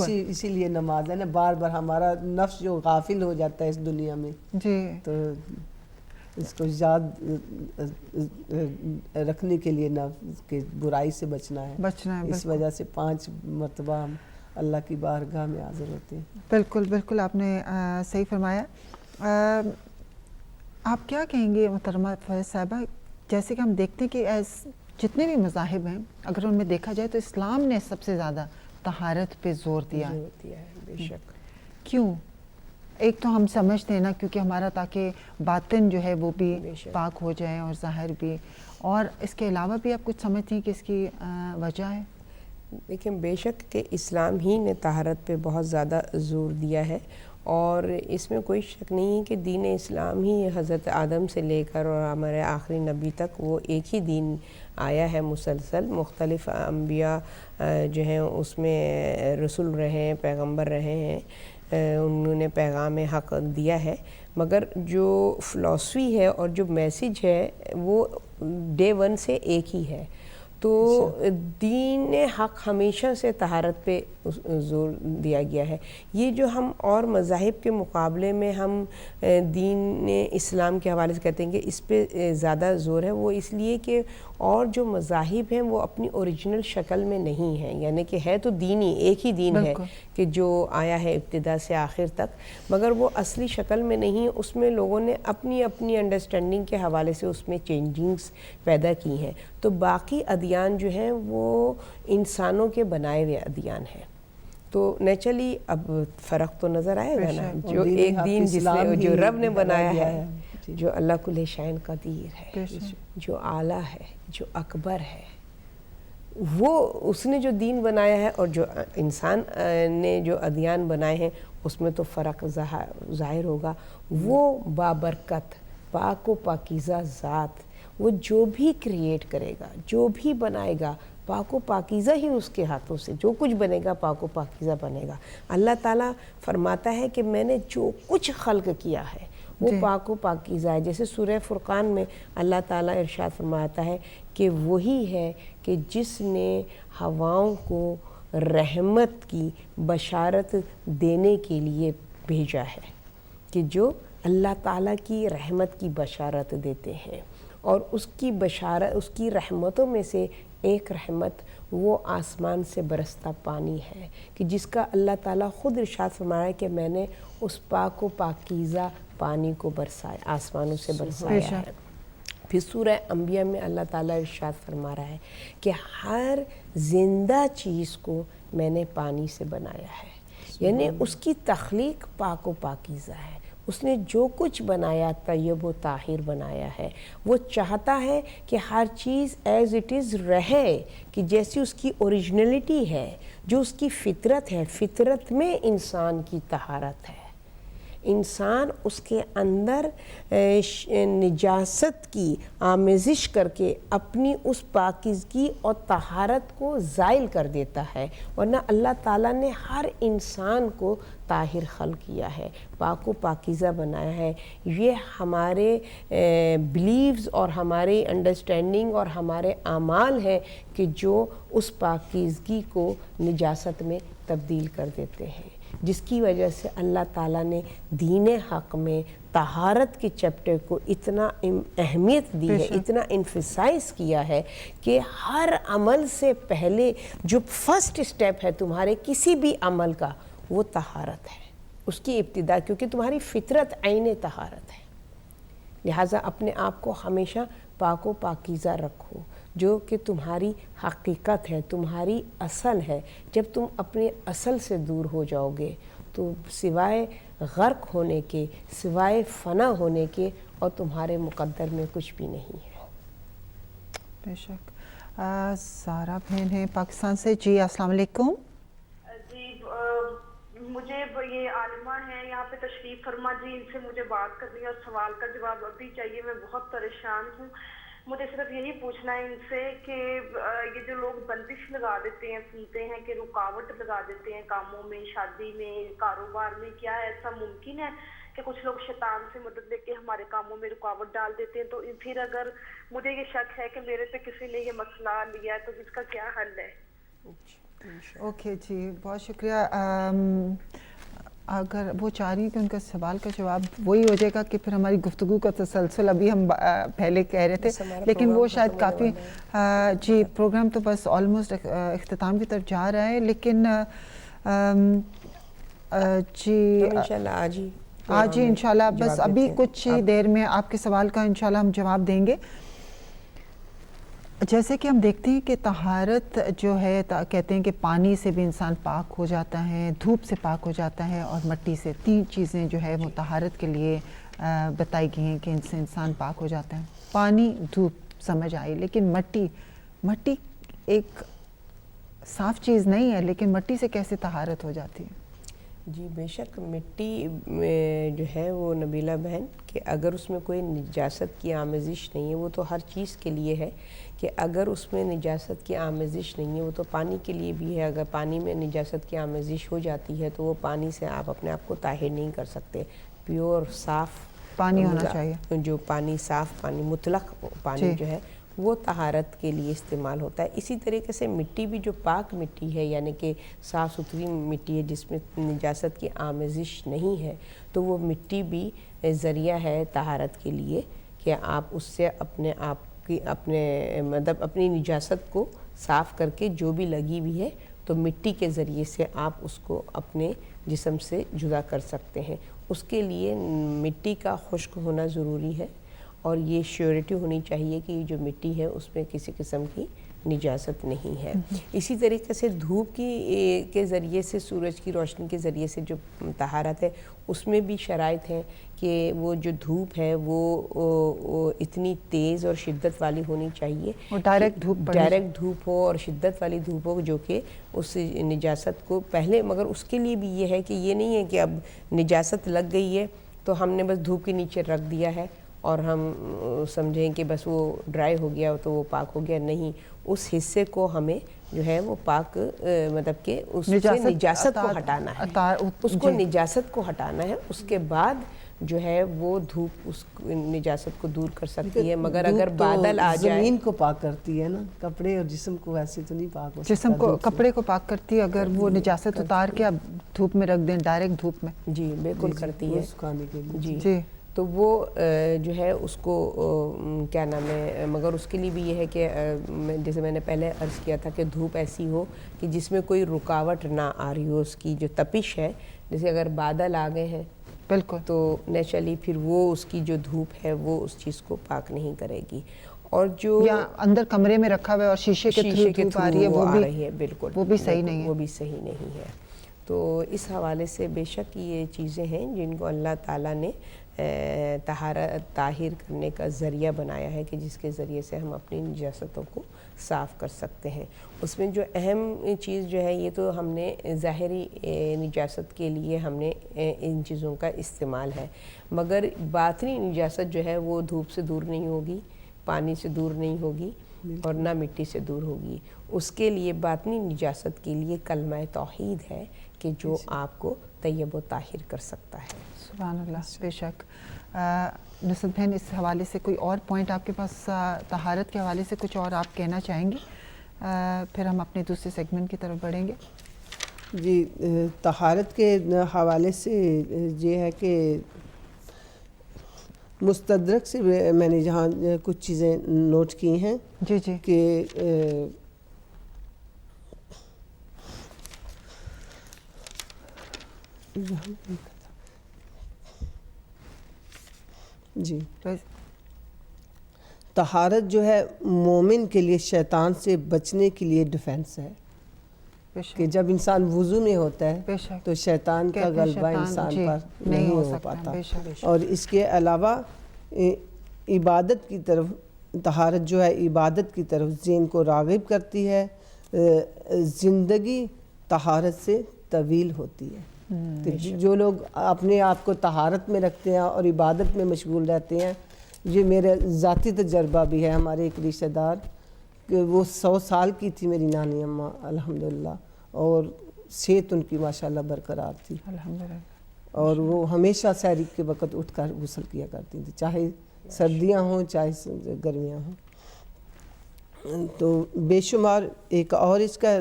اسی لیے نماز ہے نا، بار بار ہمارا نفس جو غافل ہو جاتا ہے اس دنیا میں، جی تو اس کو یاد رکھنے کے لیے نفس کہ برائی سے بچنا ہے، اس وجہ سے 5 مرتبہ ہم اللہ کی بارگاہ میں حاضر ہوتے ہیں۔ بالکل بالکل آپ نے صحیح فرمایا۔ آپ کیا کہیں گے محترمہ فرز صاحبہ، جیسے کہ ہم دیکھتے ہیں کہ جتنے بھی مذاہب ہیں اگر ان میں دیکھا جائے تو اسلام نے سب سے زیادہ طہارت پہ زور دیا ہے، بے شک۔ کیوں؟ ایک تو ہم سمجھتے ہیں نا کیونکہ ہمارا تاکہ باطن جو ہے وہ بھی پاک ہو جائے اور ظاہر بھی، اور اس کے علاوہ بھی آپ کچھ سمجھتے ہیں کہ اس کی وجہ ہے؟ لیکن بے شک کہ اسلام ہی نے طہارت پہ بہت زیادہ زور دیا ہے، اور اس میں کوئی شک نہیں ہے کہ دین اسلام ہی حضرت آدم سے لے کر اور ہمارے آخری نبی تک وہ ایک ہی دین آیا ہے مسلسل. مختلف انبیاء جو ہیں اس میں رسول رہے ہیں، پیغمبر رہے ہیں، انہوں نے پیغام حق دیا ہے، مگر جو فلاسفی ہے اور جو میسیج ہے وہ ڈے ون سے ایک ہی ہے. تو دین حق ہمیشہ سے طہارت پہ زور دیا گیا ہے. یہ جو ہم اور مذاہب کے مقابلے میں ہم دین اسلام کے حوالے سے کہتے ہیں کہ اس پہ زیادہ زور ہے، وہ اس لیے کہ اور جو مذاہب ہیں وہ اپنی اوریجنل شکل میں نہیں ہیں، یعنی کہ ہے تو دین ہی ایک ہی دین ہے کہ جو آیا ہے ابتدا سے آخر تک، مگر وہ اصلی شکل میں نہیں. اس میں لوگوں نے اپنی اپنی انڈرسٹینڈنگ کے حوالے سے اس میں چینجنگز پیدا کی ہیں. تو باقی ادیان جو ہیں وہ انسانوں کے بنائے ہوئے ادیان ہیں. تو نیچرلی اب فرق تو نظر آئے گا نا. جو ایک دین جس نے جو رب نے بنایا ہے، جو اللہ کل شیء قدیر ہے، جو اعلیٰ ہے، جو اکبر ہے، وہ اس نے جو دین بنایا ہے، اور جو انسان نے جو ادیان بنائے ہیں اس میں تو فرق ظاہر ہوگا. وہ بابرکت پاک و پاکیزہ ذات، وہ جو بھی کریٹ کرے گا، جو بھی بنائے گا، پاک و پاکیزہ ہی اس کے ہاتھوں سے جو کچھ بنے گا پاک و پاکیزہ بنے گا. اللہ تعالیٰ فرماتا ہے کہ میں نے جو کچھ خلق کیا ہے وہ پاک و پاکیزہ ہے. جیسے سورہ فرقان میں اللہ تعالیٰ ارشاد فرماتا ہے کہ وہی ہے کہ جس نے ہواؤں کو رحمت کی بشارت دینے کے لیے بھیجا ہے، کہ جو اللہ تعالیٰ کی رحمت کی بشارت دیتے ہیں. اور اس کی بشارت، اس کی رحمتوں میں سے ایک رحمت وہ آسمان سے برستا پانی ہے، کہ جس کا اللہ تعالیٰ خود ارشاد فرمایا ہے کہ میں نے اس پاک و پاکیزہ پانی کو برسایا، آسمانوں سے برسایا ہے. پھر سورہ انبیاء میں اللہ تعالیٰ ارشاد فرما رہا ہے کہ ہر زندہ چیز کو میں نے پانی سے بنایا ہے. یعنی اس کی تخلیق پاک و پاکیزہ ہے. اس نے جو کچھ بنایا طیب و طاہر بنایا ہے. وہ چاہتا ہے کہ ہر چیز ایز اٹ از رہے، کہ جیسی اس کی اوریجنلٹی ہے، جو اس کی فطرت ہے. فطرت میں انسان کی طہارت ہے. انسان اس کے اندر نجاست کی آمیزش کر کے اپنی اس پاکیزگی اور طہارت کو زائل کر دیتا ہے. ورنہ اللہ تعالیٰ نے ہر انسان کو طاہر خلق کیا ہے، پاک و پاکیزہ بنایا ہے. یہ ہمارے بلیوز اور ہمارے انڈرسٹینڈنگ اور ہمارے اعمال ہیں کہ جو اس پاکیزگی کو نجاست میں تبدیل کر دیتے ہیں، جس کی وجہ سے اللہ تعالیٰ نے دین حق میں طہارت کے چیپٹر کو اتنا اہمیت دی ہے، اتنا انفسائز کیا ہے کہ ہر عمل سے پہلے جو فرسٹ سٹیپ ہے تمہارے کسی بھی عمل کا، وہ طہارت ہے. اس کی ابتدا، کیونکہ تمہاری فطرت عین طہارت ہے. لہٰذا اپنے آپ کو ہمیشہ پاک و پاکیزہ رکھو، جو کہ تمہاری حقیقت ہے، تمہاری اصل ہے. جب تم اپنے اصل سے دور ہو جاؤ گے تو سوائے غرق ہونے کے، سوائے فنا ہونے کے، اور تمہارے مقدر میں کچھ بھی نہیں ہے. بے شک. سارا بہن ہے پاکستان سے. جی السلام علیکم. جی مجھے یہ عالمہ ہیں یہاں پہ تشریف فرما جی، ان سے مجھے بات کرنی ہے اور سوال کا جواب ابھی چاہیے. میں بہت پریشان ہوں. مجھے صرف یہی پوچھنا ہے ان سے کہ یہ جو لوگ بندش لگا دیتے ہیں، سنتے ہیں کہ رکاوٹ لگا دیتے ہیں کاموں میں، شادی میں، کاروبار میں، کیا ایسا ممکن ہے کہ کچھ لوگ شیطان سے مدد لے کے ہمارے کاموں میں رکاوٹ ڈال دیتے ہیں؟ تو پھر اگر مجھے یہ شک ہے کہ میرے پہ کسی نے یہ مسئلہ لیا ہے تو اس کا کیا حل ہے؟ اوکے جی، بہت شکریہ. اگر وہ چاہ رہی ہیں کہ ان کا سوال کا جواب وہی ہو جائے گا کہ پھر ہماری گفتگو کا تسلسل ابھی ہم پہلے کہہ رہے تھے، لیکن وہ شاید کافی جی پروگرام تو بس آلموسٹ اختتام کی طرف جا رہا ہے. لیکن جی آج ہی انشاءاللہ بس ابھی کچھ ہی دیر میں آپ کے سوال کا انشاءاللہ ہم جواب دیں گے. جیسے کہ ہم دیکھتے ہیں کہ طہارت جو ہے کہتے ہیں کہ پانی سے بھی انسان پاک ہو جاتا ہے، دھوپ سے پاک ہو جاتا ہے، اور مٹی سے. 3 چیزیں جو ہے وہ طہارت کے لیے بتائی گئی ہیں کہ ان سے انسان پاک ہو جاتا ہے. پانی، دھوپ سمجھ آئی، لیکن مٹی ایک صاف چیز نہیں ہے، لیکن مٹی سے کیسے طہارت ہو جاتی ہے؟ جی بے شک مٹی میں جو ہے وہ نبیلہ بہن کہ اگر اس میں کوئی نجاست کی آمیزش نہیں ہے، وہ تو ہر چیز کے لیے ہے کہ اگر اس میں نجاست کی آمیزش نہیں ہے، وہ تو پانی کے لیے بھی ہے. اگر پانی میں نجاست کی آمیزش ہو جاتی ہے تو وہ پانی سے آپ اپنے آپ کو طاہر نہیں کر سکتے. پیور صاف پانی ہونا چاہیے، جو پانی صاف پانی مطلق پانی جو ہے وہ طہارت کے لیے استعمال ہوتا ہے. اسی طریقے سے مٹی بھی جو پاک مٹی ہے یعنی کہ صاف ستھری مٹی ہے جس میں نجاست کی آمیزش نہیں ہے، تو وہ مٹی بھی ذریعہ ہے طہارت کے لیے کہ آپ اس سے اپنے آپ کی مطلب اپنی نجاست کو صاف کر کے جو بھی لگی ہوئی ہے تو مٹی کے ذریعے سے آپ اس کو اپنے جسم سے جدا کر سکتے ہیں. اس کے لیے مٹی کا خشک ہونا ضروری ہے اور یہ شیورٹی ہونی چاہیے کہ جو مٹی ہے اس میں کسی قسم کی نجاست نہیں ہے. اسی طریقے سے دھوپ کے ذریعے سے سورج کی روشنی کے ذریعے سے جو طہارت ہے اس میں بھی شرائط ہیں کہ وہ جو دھوپ ہے وہ اتنی تیز اور شدت والی ہونی چاہیے، ڈائریکٹ دھوپ ہو اور شدت والی دھوپ ہو جو کہ اس نجاست کو پہلے، مگر اس کے لیے بھی یہ ہے کہ یہ نہیں ہے کہ اب نجاست لگ گئی ہے تو ہم نے بس دھوپ کے نیچے رکھ دیا ہے اور ہم سمجھیں کہ بس وہ ڈرائی ہو گیا تو وہ پاک ہو گیا. نہیں، اس حصے کو ہمیں جو ہے وہ پاک مطلب کہ اس سے نجاست کو ہٹانا ہے، اس کو نجاست کو ہٹانا ہے. اس کے بعد جو ہے وہ دھوپ اس نجاست کو دور کر سکتی ہے. مگر اگر بادل آ جائے زمین کو پاک کرتی ہے نا، کپڑے اور جسم کو ویسے تو نہیں پاک ہو سکتا. جسم کو کپڑے کو پاک کرتی ہے اگر وہ نجاست اتار کے اب دھوپ میں رکھ دیں، ڈائریکٹ دھوپ میں. جی بالکل کرتی ہے سکھانے کے لیے. جی تو وہ جو ہے اس کو کیا نام ہے، مگر اس کے لیے بھی یہ ہے کہ جیسے میں نے پہلے عرض کیا تھا کہ دھوپ ایسی ہو کہ جس میں کوئی رکاوٹ نہ آ رہی ہو. اس کی جو تپش ہے، جیسے اگر بادل آ گئے ہیں بالکل تو نیچرلی پھر وہ اس کی جو دھوپ ہے وہ اس چیز کو پاک نہیں کرے گی. اور جو یا اندر کمرے میں رکھا ہوا ہے اور شیشے کے تھرو آ رہی ہے، وہ بھی بالکل وہ بھی صحیح نہیں ہے، وہ بھی صحیح نہیں ہے. تو اس حوالے سے بے شک یہ چیزیں ہیں جن کو اللہ تعالیٰ نے طاہر کرنے کا ذریعہ بنایا ہے کہ جس کے ذریعے سے ہم اپنی نجاستوں کو صاف کر سکتے ہیں. اس میں جو اہم چیز جو ہے یہ تو ہم نے ظاہری نجاست کے لیے ہم نے ان چیزوں کا استعمال ہے، مگر باطنی نجاست جو ہے وہ دھوپ سے دور نہیں ہوگی، پانی سے دور نہیں ہوگی اور نہ مٹی سے دور ہوگی. اس کے لیے باطنی نجاست کے لیے کلمہ توحید ہے کہ جو آپ کو طیب و طاہر کر سکتا ہے. سبحان اللہ. بے شک. نصرت بہن، اس حوالے سے کوئی اور پوائنٹ آپ کے پاس طہارت کے حوالے سے کچھ اور آپ کہنا چاہیں گے؟ پھر ہم اپنے دوسرے سیگمنٹ کی طرف بڑھیں گے. جی طہارت کے حوالے سے یہ ہے کہ مستدرک سے میں نے جہاں کچھ چیزیں نوٹ کی ہیں جی جی کہ جی طہارت جو ہے مومن کے لیے شیطان سے بچنے کے لیے ڈیفنس ہے کہ جب انسان وضو میں ہوتا ہے تو شیطان کا غلبہ انسان پر نہیں ہو پاتا. اور اس کے علاوہ عبادت کی طرف طہارت جو ہے عبادت کی طرف ذہن کو راغب کرتی ہے. زندگی طہارت سے طویل ہوتی ہے. جو لوگ اپنے آپ کو طہارت میں رکھتے ہیں اور عبادت میں مشغول رہتے ہیں، یہ میرا ذاتی تجربہ بھی ہے. ہمارے ایک رشتہ دار کہ وہ 100 سال کی تھی میری نانی اماں الحمدللہ، اور صحت ان کی ماشاءاللہ برقرار تھی الحمدللہ، اور وہ ہمیشہ سحری کے وقت اٹھ کر غسل کیا کرتی تھی، چاہے سردیاں ہوں چاہے گرمیاں ہوں. تو بے شمار ایک اور اس کا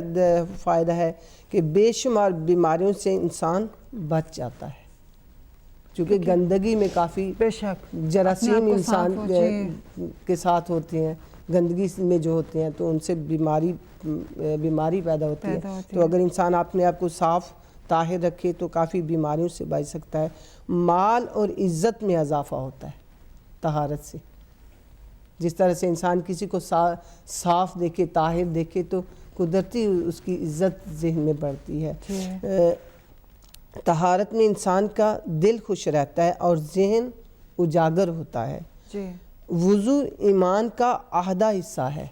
فائدہ ہے کہ بے شمار بیماریوں سے انسان بچ جاتا ہے، چونکہ گندگی میں کافی جراثیم انسان کے ساتھ ہوتے ہیں، گندگی میں جو ہوتے ہیں تو ان سے بیماری پیدا ہوتی ہے. تو اگر انسان اپنے آپ کو صاف طاہر رکھے تو کافی بیماریوں سے بچ سکتا ہے. مال اور عزت میں اضافہ ہوتا ہے طہارت سے. جس طرح سے انسان کسی کو صاف دیکھے طاہر دیکھے تو قدرتی اس کی عزت ذہن میں بڑھتی ہے. طہارت میں انسان کا دل خوش رہتا ہے اور ذہن اجاگر ہوتا ہے. وضو ایمان کا آدھا حصہ ہے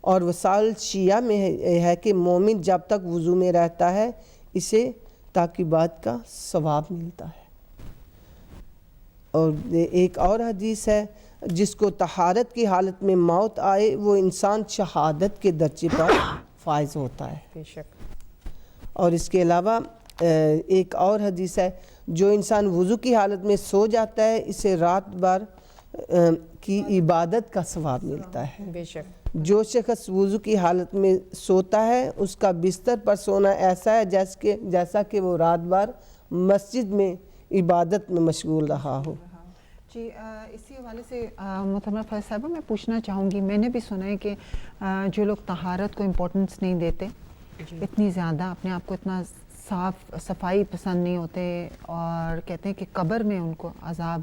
اور وصال شیعہ میں ہے کہ مومن جب تک وضو میں رہتا ہے اسے تعقیبات کا ثواب ملتا ہے۔ اور ایک اور حدیث ہے، جس کو طہارت کی حالت میں موت آئے وہ انسان شہادت کے درجے پر فائز ہوتا ہے۔ بے شک۔ اور اس کے علاوہ ایک اور حدیث ہے، جو انسان وضو کی حالت میں سو جاتا ہے اسے رات بھر کی عبادت کا ثواب ملتا ہے۔ بے شک۔ جو شخص وضو کی حالت میں سوتا ہے اس کا بستر پر سونا ایسا ہے جیسا کہ وہ رات بھر مسجد میں عبادت میں مشغول رہا ہو۔ جی اسی حوالے سے محترمہ فیض صاحبہ میں پوچھنا چاہوں گی، میں نے بھی سنا ہے کہ جو لوگ طہارت کو امپورٹنس نہیں دیتے، اتنی زیادہ اپنے آپ کو اتنا صفائی پسند نہیں ہوتے، اور کہتے ہیں کہ قبر میں ان کو عذاب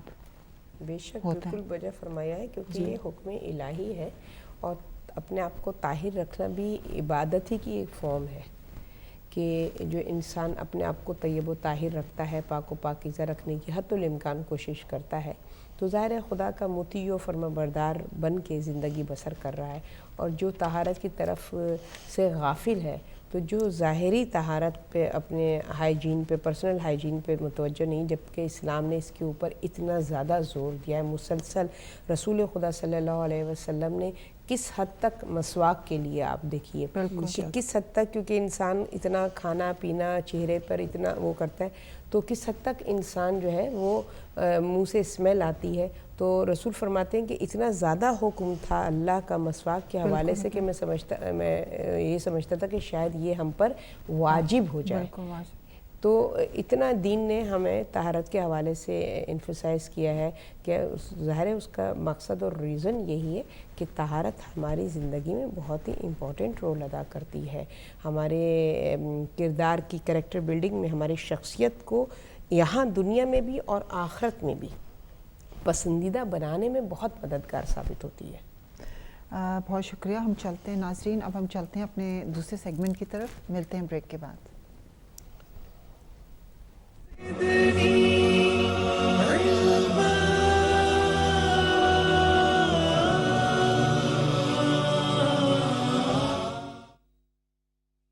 بے شک، بالکل بجا فرمایا ہے، کیونکہ یہ حکم الہی ہے، اور اپنے آپ کو طاہر رکھنا بھی عبادت ہی کی ایک فارم ہے، کہ جو انسان اپنے آپ کو طیب و طاہر رکھتا ہے، پاک و پاکیزہ رکھنے کی حتی الامکان کوشش کرتا ہے، تو ظاہر ہے خدا کا مطیع و فرما بردار بن کے زندگی بسر کر رہا ہے۔ اور جو طہارت کی طرف سے غافل ہے، تو جو ظاہری طہارت پہ، اپنے ہائیجین پہ، پرسنل ہائیجین پہ متوجہ نہیں، جبکہ اسلام نے اس کے اوپر اتنا زیادہ زور دیا ہے مسلسل۔ رسول خدا صلی اللہ علیہ وسلم نے کس حد تک مسواک کے لیے آپ دیکھیے کہ کس حد تک، کیونکہ انسان اتنا کھانا پینا چہرے پر اتنا وہ کرتا ہے، تو کس حد تک انسان جو ہے وہ منہ سے اسمیل آتی ہے، تو رسول فرماتے ہیں کہ اتنا زیادہ حکم تھا اللہ کا مسواک کے حوالے سے کہ میں یہ سمجھتا تھا کہ شاید یہ ہم پر واجب ہو جائے۔ تو اتنا دین نے ہمیں طہارت کے حوالے سے انفسائز کیا ہے کہ ظاہر ہے اس کا مقصد اور ریزن یہی ہے کہ طہارت ہماری زندگی میں بہت ہی امپورٹنٹ رول ادا کرتی ہے، ہمارے کردار کی کریکٹر بلڈنگ میں، ہماری شخصیت کو یہاں دنیا میں بھی اور آخرت میں بھی پسندیدہ بنانے میں بہت مددگار ثابت ہوتی ہے۔ بہت شکریہ۔ ہم چلتے ہیں ناظرین، اب ہم چلتے ہیں اپنے دوسرے سیگمنٹ کی طرف، ملتے ہیں بریک کے بعد۔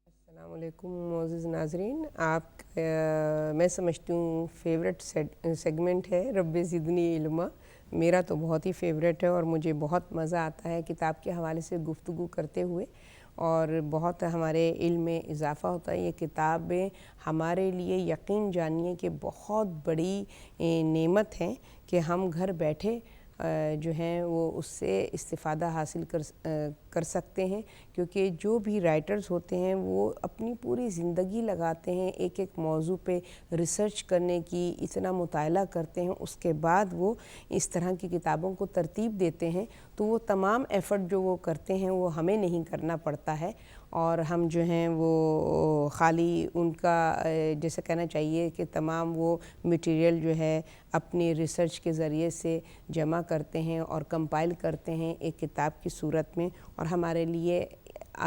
السلام علیکم معزز ناظرین، میں سمجھتی ہوں فیوریٹ سیگمنٹ ہے رب زدنی علما، میرا تو بہت ہی فیوریٹ ہے، اور مجھے بہت مزہ آتا ہے کتاب کے حوالے سے گفتگو کرتے ہوئے، اور بہت ہمارے علم میں اضافہ ہوتا ہے۔ یہ کتابیں ہمارے لیے یقین جانیے کہ بہت بڑی نعمت ہیں کہ ہم گھر بیٹھے جو ہیں وہ اس سے استفادہ حاصل کر سکتے ہیں، کیونکہ جو بھی رائٹرز ہوتے ہیں وہ اپنی پوری زندگی لگاتے ہیں ایک ایک موضوع پہ ریسرچ کرنے کی، اتنا مطالعہ کرتے ہیں، اس کے بعد وہ اس طرح کی کتابوں کو ترتیب دیتے ہیں، تو وہ تمام ایفرٹ جو وہ کرتے ہیں وہ ہمیں نہیں کرنا پڑتا ہے، اور ہم جو ہیں وہ خالی ان کا جیسے کہنا چاہیے کہ تمام وہ مٹیریل جو ہے اپنی ریسرچ کے ذریعے سے جمع کرتے ہیں اور کمپائل کرتے ہیں ایک کتاب کی صورت میں، اور ہمارے لیے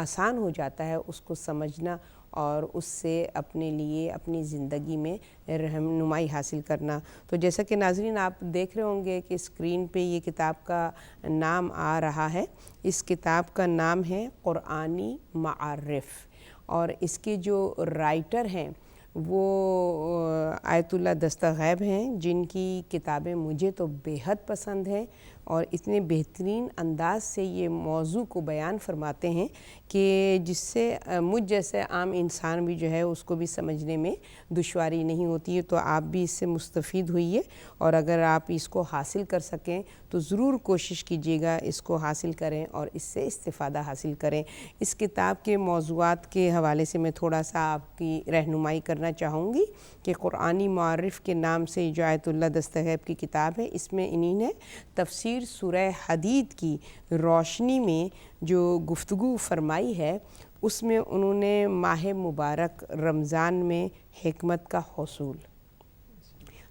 آسان ہو جاتا ہے اس کو سمجھنا اور اس سے اپنے لیے اپنی زندگی میں رہنمائی حاصل کرنا۔ تو جیسا کہ ناظرین آپ دیکھ رہے ہوں گے کہ اسکرین پہ یہ کتاب کا نام آ رہا ہے، اس کتاب کا نام ہے قرآنی معارف، اور اس کے جو رائٹر ہیں وہ آیت اللہ دستغیب ہیں، جن کی کتابیں مجھے تو بیحد پسند ہیں، اور اتنے بہترین انداز سے یہ موضوع کو بیان فرماتے ہیں کہ جس سے مجھ جیسے عام انسان بھی جو ہے اس کو بھی سمجھنے میں دشواری نہیں ہوتی ہے۔ تو آپ بھی اس سے مستفید ہوئیے، اور اگر آپ اس کو حاصل کر سکیں تو ضرور کوشش کیجیے گا اس کو حاصل کریں اور اس سے استفادہ حاصل کریں۔ اس کتاب کے موضوعات کے حوالے سے میں تھوڑا سا آپ کی رہنمائی کرنا چاہوں گی کہ قرآنی معارف کے نام سے جو آیت اللہ دستغیب کی کتاب ہے، اس میں انہی نے تفسیر سورہ حدید کی روشنی میں جو گفتگو فرمائی ہے، اس میں انہوں نے ماہ مبارک رمضان میں حکمت کا حصول،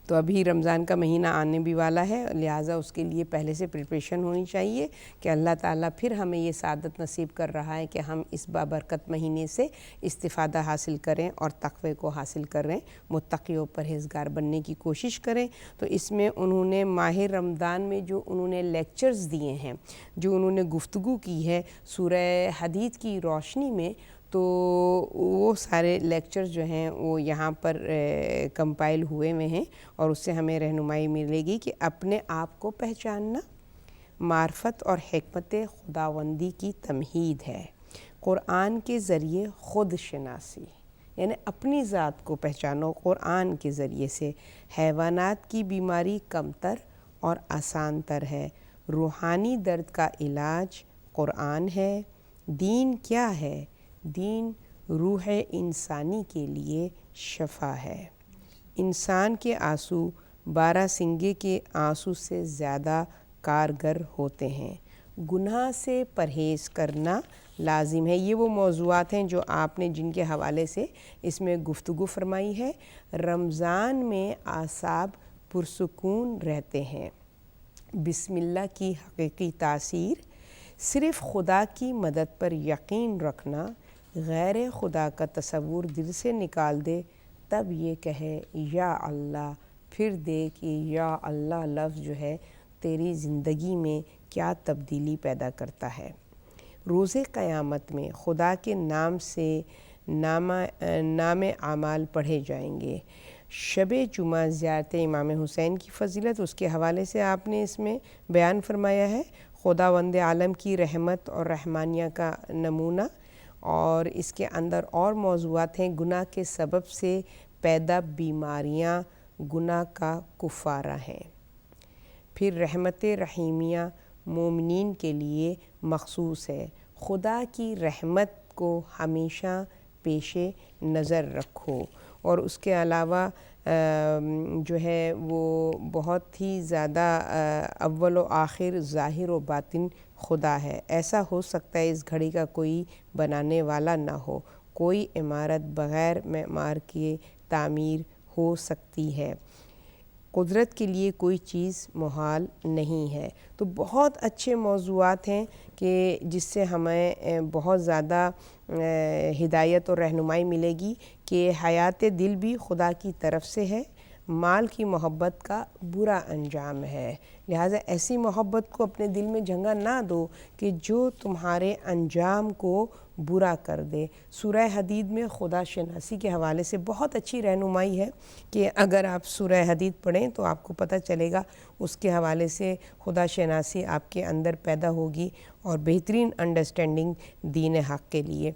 تو ابھی رمضان کا مہینہ آنے بھی والا ہے، لہٰذا اس کے لیے پہلے سے پریپریشن ہونی چاہیے کہ اللہ تعالیٰ پھر ہمیں یہ سعادت نصیب کر رہا ہے کہ ہم اس بابرکت مہینے سے استفادہ حاصل کریں اور تقوی کو حاصل کریں، متقی و پرہیزگار بننے کی کوشش کریں۔ تو اس میں انہوں نے ماہ رمضان میں جو انہوں نے لیکچرز دیے ہیں، جو انہوں نے گفتگو کی ہے سورہ حدید کی روشنی میں، تو وہ سارے لیکچرز جو ہیں وہ یہاں پر کمپائل ہوئے میں ہیں، اور اس سے ہمیں رہنمائی ملے گی کہ اپنے آپ کو پہچاننا معرفت اور حکمت خداوندی کی تمہید ہے، قرآن کے ذریعے خود شناسی، یعنی اپنی ذات کو پہچانو قرآن کے ذریعے سے، حیوانات کی بیماری کم تر اور آسان تر ہے، روحانی درد کا علاج قرآن ہے، دین کیا ہے؟ دین روح انسانی کے لیے شفا ہے، انسان کے آنسو 12 سنگے کے آنسو سے زیادہ کارگر ہوتے ہیں، گناہ سے پرہیز کرنا لازم ہے۔ یہ وہ موضوعات ہیں جو آپ نے جن کے حوالے سے اس میں گفتگو فرمائی ہے۔ رمضان میں اعصاب پرسکون رہتے ہیں، بسم اللہ کی حقیقی تاثیر، صرف خدا کی مدد پر یقین رکھنا، غیر خدا کا تصور دل سے نکال دے، تب یہ کہے یا اللہ، پھر دے کہ یا اللہ لفظ جو ہے تیری زندگی میں کیا تبدیلی پیدا کرتا ہے۔ روز قیامت میں خدا کے نام سے نام اعمال پڑھے جائیں گے۔ شب جمعہ زیارت امام حسین کی فضیلت، اس کے حوالے سے آپ نے اس میں بیان فرمایا ہے، خداوند عالم کی رحمت اور رحمانیہ کا نمونہ، اور اس کے اندر اور موضوعات ہیں، گناہ کے سبب سے پیدا بیماریاں گناہ کا کفارہ ہیں، پھر رحمت رحیمیہ مومنین کے لیے مخصوص ہے، خدا کی رحمت کو ہمیشہ پیش نظر رکھو، اور اس کے علاوہ جو ہے وہ بہت ہی زیادہ اول و آخر ظاہر و باطن خدا ہے، ایسا ہو سکتا ہے اس گھڑی کا کوئی بنانے والا نہ ہو، کوئی عمارت بغیر معمار کے تعمیر ہو سکتی ہے، قدرت کے لیے کوئی چیز محال نہیں ہے۔ تو بہت اچھے موضوعات ہیں کہ جس سے ہمیں بہت زیادہ ہدایت اور رہنمائی ملے گی کہ حیات دل بھی خدا کی طرف سے ہے، مال کی محبت کا برا انجام ہے، لہٰذا ایسی محبت کو اپنے دل میں جگہ نہ دو کہ جو تمہارے انجام کو برا کر دے۔ سورہ حدید میں خدا شناسی کے حوالے سے بہت اچھی رہنمائی ہے کہ اگر آپ سورہ حدید پڑھیں تو آپ کو پتہ چلے گا، اس کے حوالے سے خدا شناسی آپ کے اندر پیدا ہوگی اور بہترین انڈرسٹینڈنگ دین حق کے لیے۔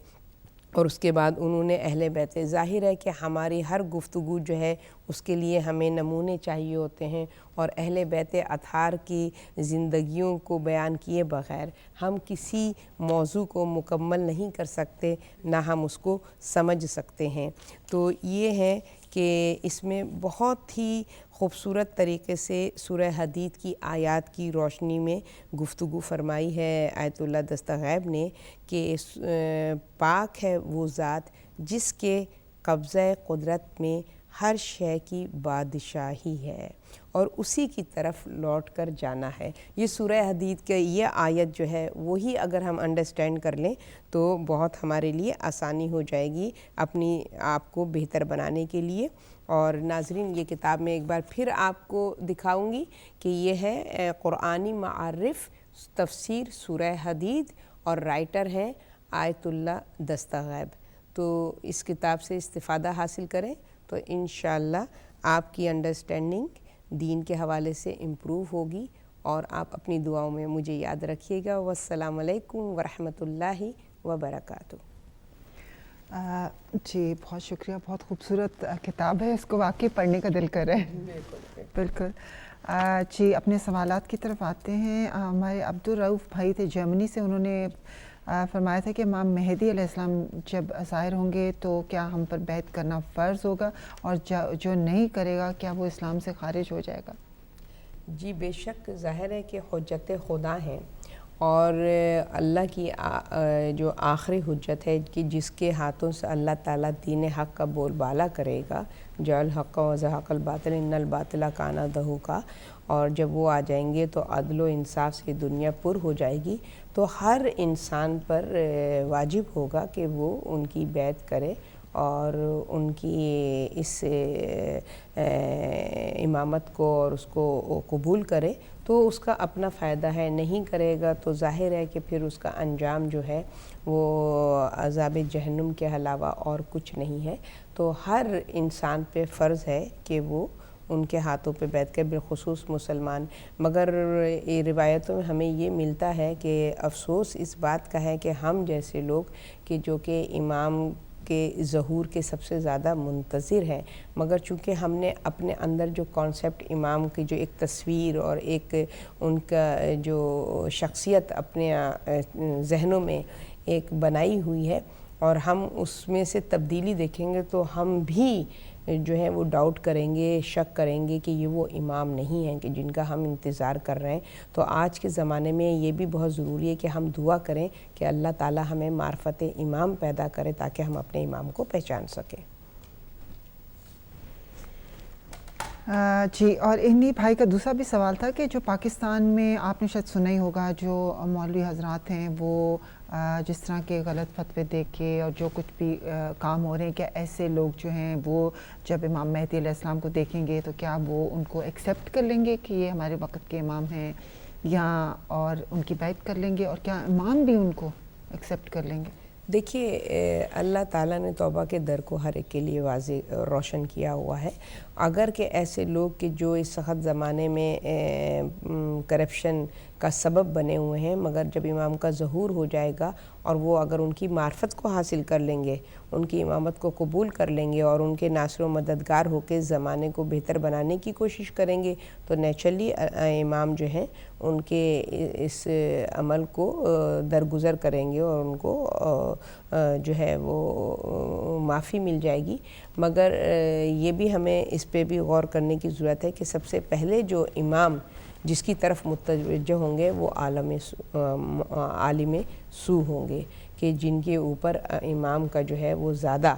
اور اس کے بعد انہوں نے اہل بیت، ظاہر ہے کہ ہماری ہر گفتگو جو ہے اس کے لیے ہمیں نمونے چاہیے ہوتے ہیں، اور اہل بیت اطہار کی زندگیوں کو بیان کیے بغیر ہم کسی موضوع کو مکمل نہیں کر سکتے، نہ ہم اس کو سمجھ سکتے ہیں۔ تو یہ ہے کہ اس میں بہت ہی خوبصورت طریقے سے سورہ حدید کی آیات کی روشنی میں گفتگو فرمائی ہے آیت اللہ دستغیب نے کہ پاک ہے وہ ذات جس کے قبضہ قدرت میں ہر شے کی بادشاہی ہے اور اسی کی طرف لوٹ کر جانا ہے۔ یہ سورہ حدید کے یہ آیت جو ہے وہی اگر ہم انڈرسٹینڈ کر لیں تو بہت ہمارے لیے آسانی ہو جائے گی اپنی آپ کو بہتر بنانے کے لیے۔ اور ناظرین، یہ کتاب میں ایک بار پھر آپ کو دکھاؤں گی کہ یہ ہے قرآنی معارف تفسیر سورہ حدید، اور رائٹر ہیں آیت اللہ دستغیب۔ تو اس کتاب سے استفادہ حاصل کریں تو انشاءاللہ آپ کی انڈرسٹینڈنگ دین کے حوالے سے امپروو ہوگی، اور آپ اپنی دعاؤں میں مجھے یاد رکھیے گا۔ والسلام علیکم ورحمۃ اللہ وبرکاتہ۔ جی بہت شکریہ، بہت خوبصورت کتاب ہے، اس کو واقعی پڑھنے کا دل کر رہا ہے۔ بالکل۔ جی اپنے سوالات کی طرف آتے ہیں۔ ہمارے عبدالرؤف بھائی تھے جرمنی سے، انہوں نے فرمایا تھا کہ امام مہدی علیہ السلام جب ظاہر ہوں گے تو کیا ہم پر بیعت کرنا فرض ہوگا، اور جو نہیں کرے گا کیا وہ اسلام سے خارج ہو جائے گا؟ جی بے شک ظاہر ہے کہ حجت خدا ہیں، اور اللہ کی جو آخری حجت ہے کہ جس کے ہاتھوں سے اللہ تعالیٰ دین حق کا بول بالا کرے گا، جو الحق و زحق الباطل ان الباطل کان زہوقا، اور جب وہ آ جائیں گے تو عدل و انصاف سے دنیا پر ہو جائے گی، تو ہر انسان پر واجب ہوگا کہ وہ ان کی بیعت کرے اور ان کی اس امامت کو اور اس کو قبول کرے تو اس کا اپنا فائدہ ہے، نہیں کرے گا تو ظاہر ہے کہ پھر اس کا انجام جو ہے وہ عذاب جہنم کے علاوہ اور کچھ نہیں ہے۔ تو ہر انسان پہ فرض ہے کہ وہ ان کے ہاتھوں پہ بیٹھ کر، بالخصوص مسلمان۔ مگر روایتوں میں ہمیں یہ ملتا ہے کہ افسوس اس بات کا ہے کہ ہم جیسے لوگ کہ جو کہ امام کے ظہور کے سب سے زیادہ منتظر ہیں، مگر چونکہ ہم نے اپنے اندر جو کانسیپٹ امام کی جو ایک تصویر اور ایک ان کا جو شخصیت اپنے ذہنوں میں ایک بنائی ہوئی ہے، اور ہم اس میں سے تبدیلی دیکھیں گے تو ہم بھی جو ہے وہ ڈاؤٹ کریں گے، شک کریں گے کہ یہ وہ امام نہیں ہیں کہ جن کا ہم انتظار کر رہے ہیں۔ تو آج کے زمانے میں یہ بھی بہت ضروری ہے کہ ہم دعا کریں کہ اللہ تعالی ہمیں معرفت امام پیدا کرے تاکہ ہم اپنے امام کو پہچان سکیں۔ جی، اور انہی بھائی کا دوسرا بھی سوال تھا کہ جو پاکستان میں آپ نے شاید سنا ہی ہوگا، جو مولوی حضرات ہیں وہ جس طرح کے غلط فتوے دے کے اور جو کچھ بھی کام ہو رہے ہیں، کیا ایسے لوگ جو ہیں وہ جب امام مہدی علیہ السلام کو دیکھیں گے تو کیا وہ ان کو ایکسیپٹ کر لیں گے کہ یہ ہمارے وقت کے امام ہیں، یا اور ان کی بیعت کر لیں گے، اور کیا امام بھی ان کو ایکسیپٹ کر لیں گے؟ دیکھیے، اللہ تعالیٰ نے توبہ کے در کو ہر ایک کے لیے واضح روشن کیا ہوا ہے۔ اگر کہ ایسے لوگ کہ جو اس سخت زمانے میں کرپشن کا سبب بنے ہوئے ہیں، مگر جب امام کا ظہور ہو جائے گا اور وہ اگر ان کی معرفت کو حاصل کر لیں گے، ان کی امامت کو قبول کر لیں گے اور ان کے ناصر و مددگار ہو کے زمانے کو بہتر بنانے کی کوشش کریں گے، تو نیچرلی امام جو ہیں ان کے اس عمل کو درگزر کریں گے اور ان کو جو ہے وہ معافی مل جائے گی۔ مگر یہ بھی ہمیں اس پہ بھی غور کرنے کی ضرورت ہے کہ سب سے پہلے جو امام جس کی طرف متوجہ ہوں گے وہ عالم سو ہوں گے، کہ جن کے اوپر امام کا جو ہے وہ زیادہ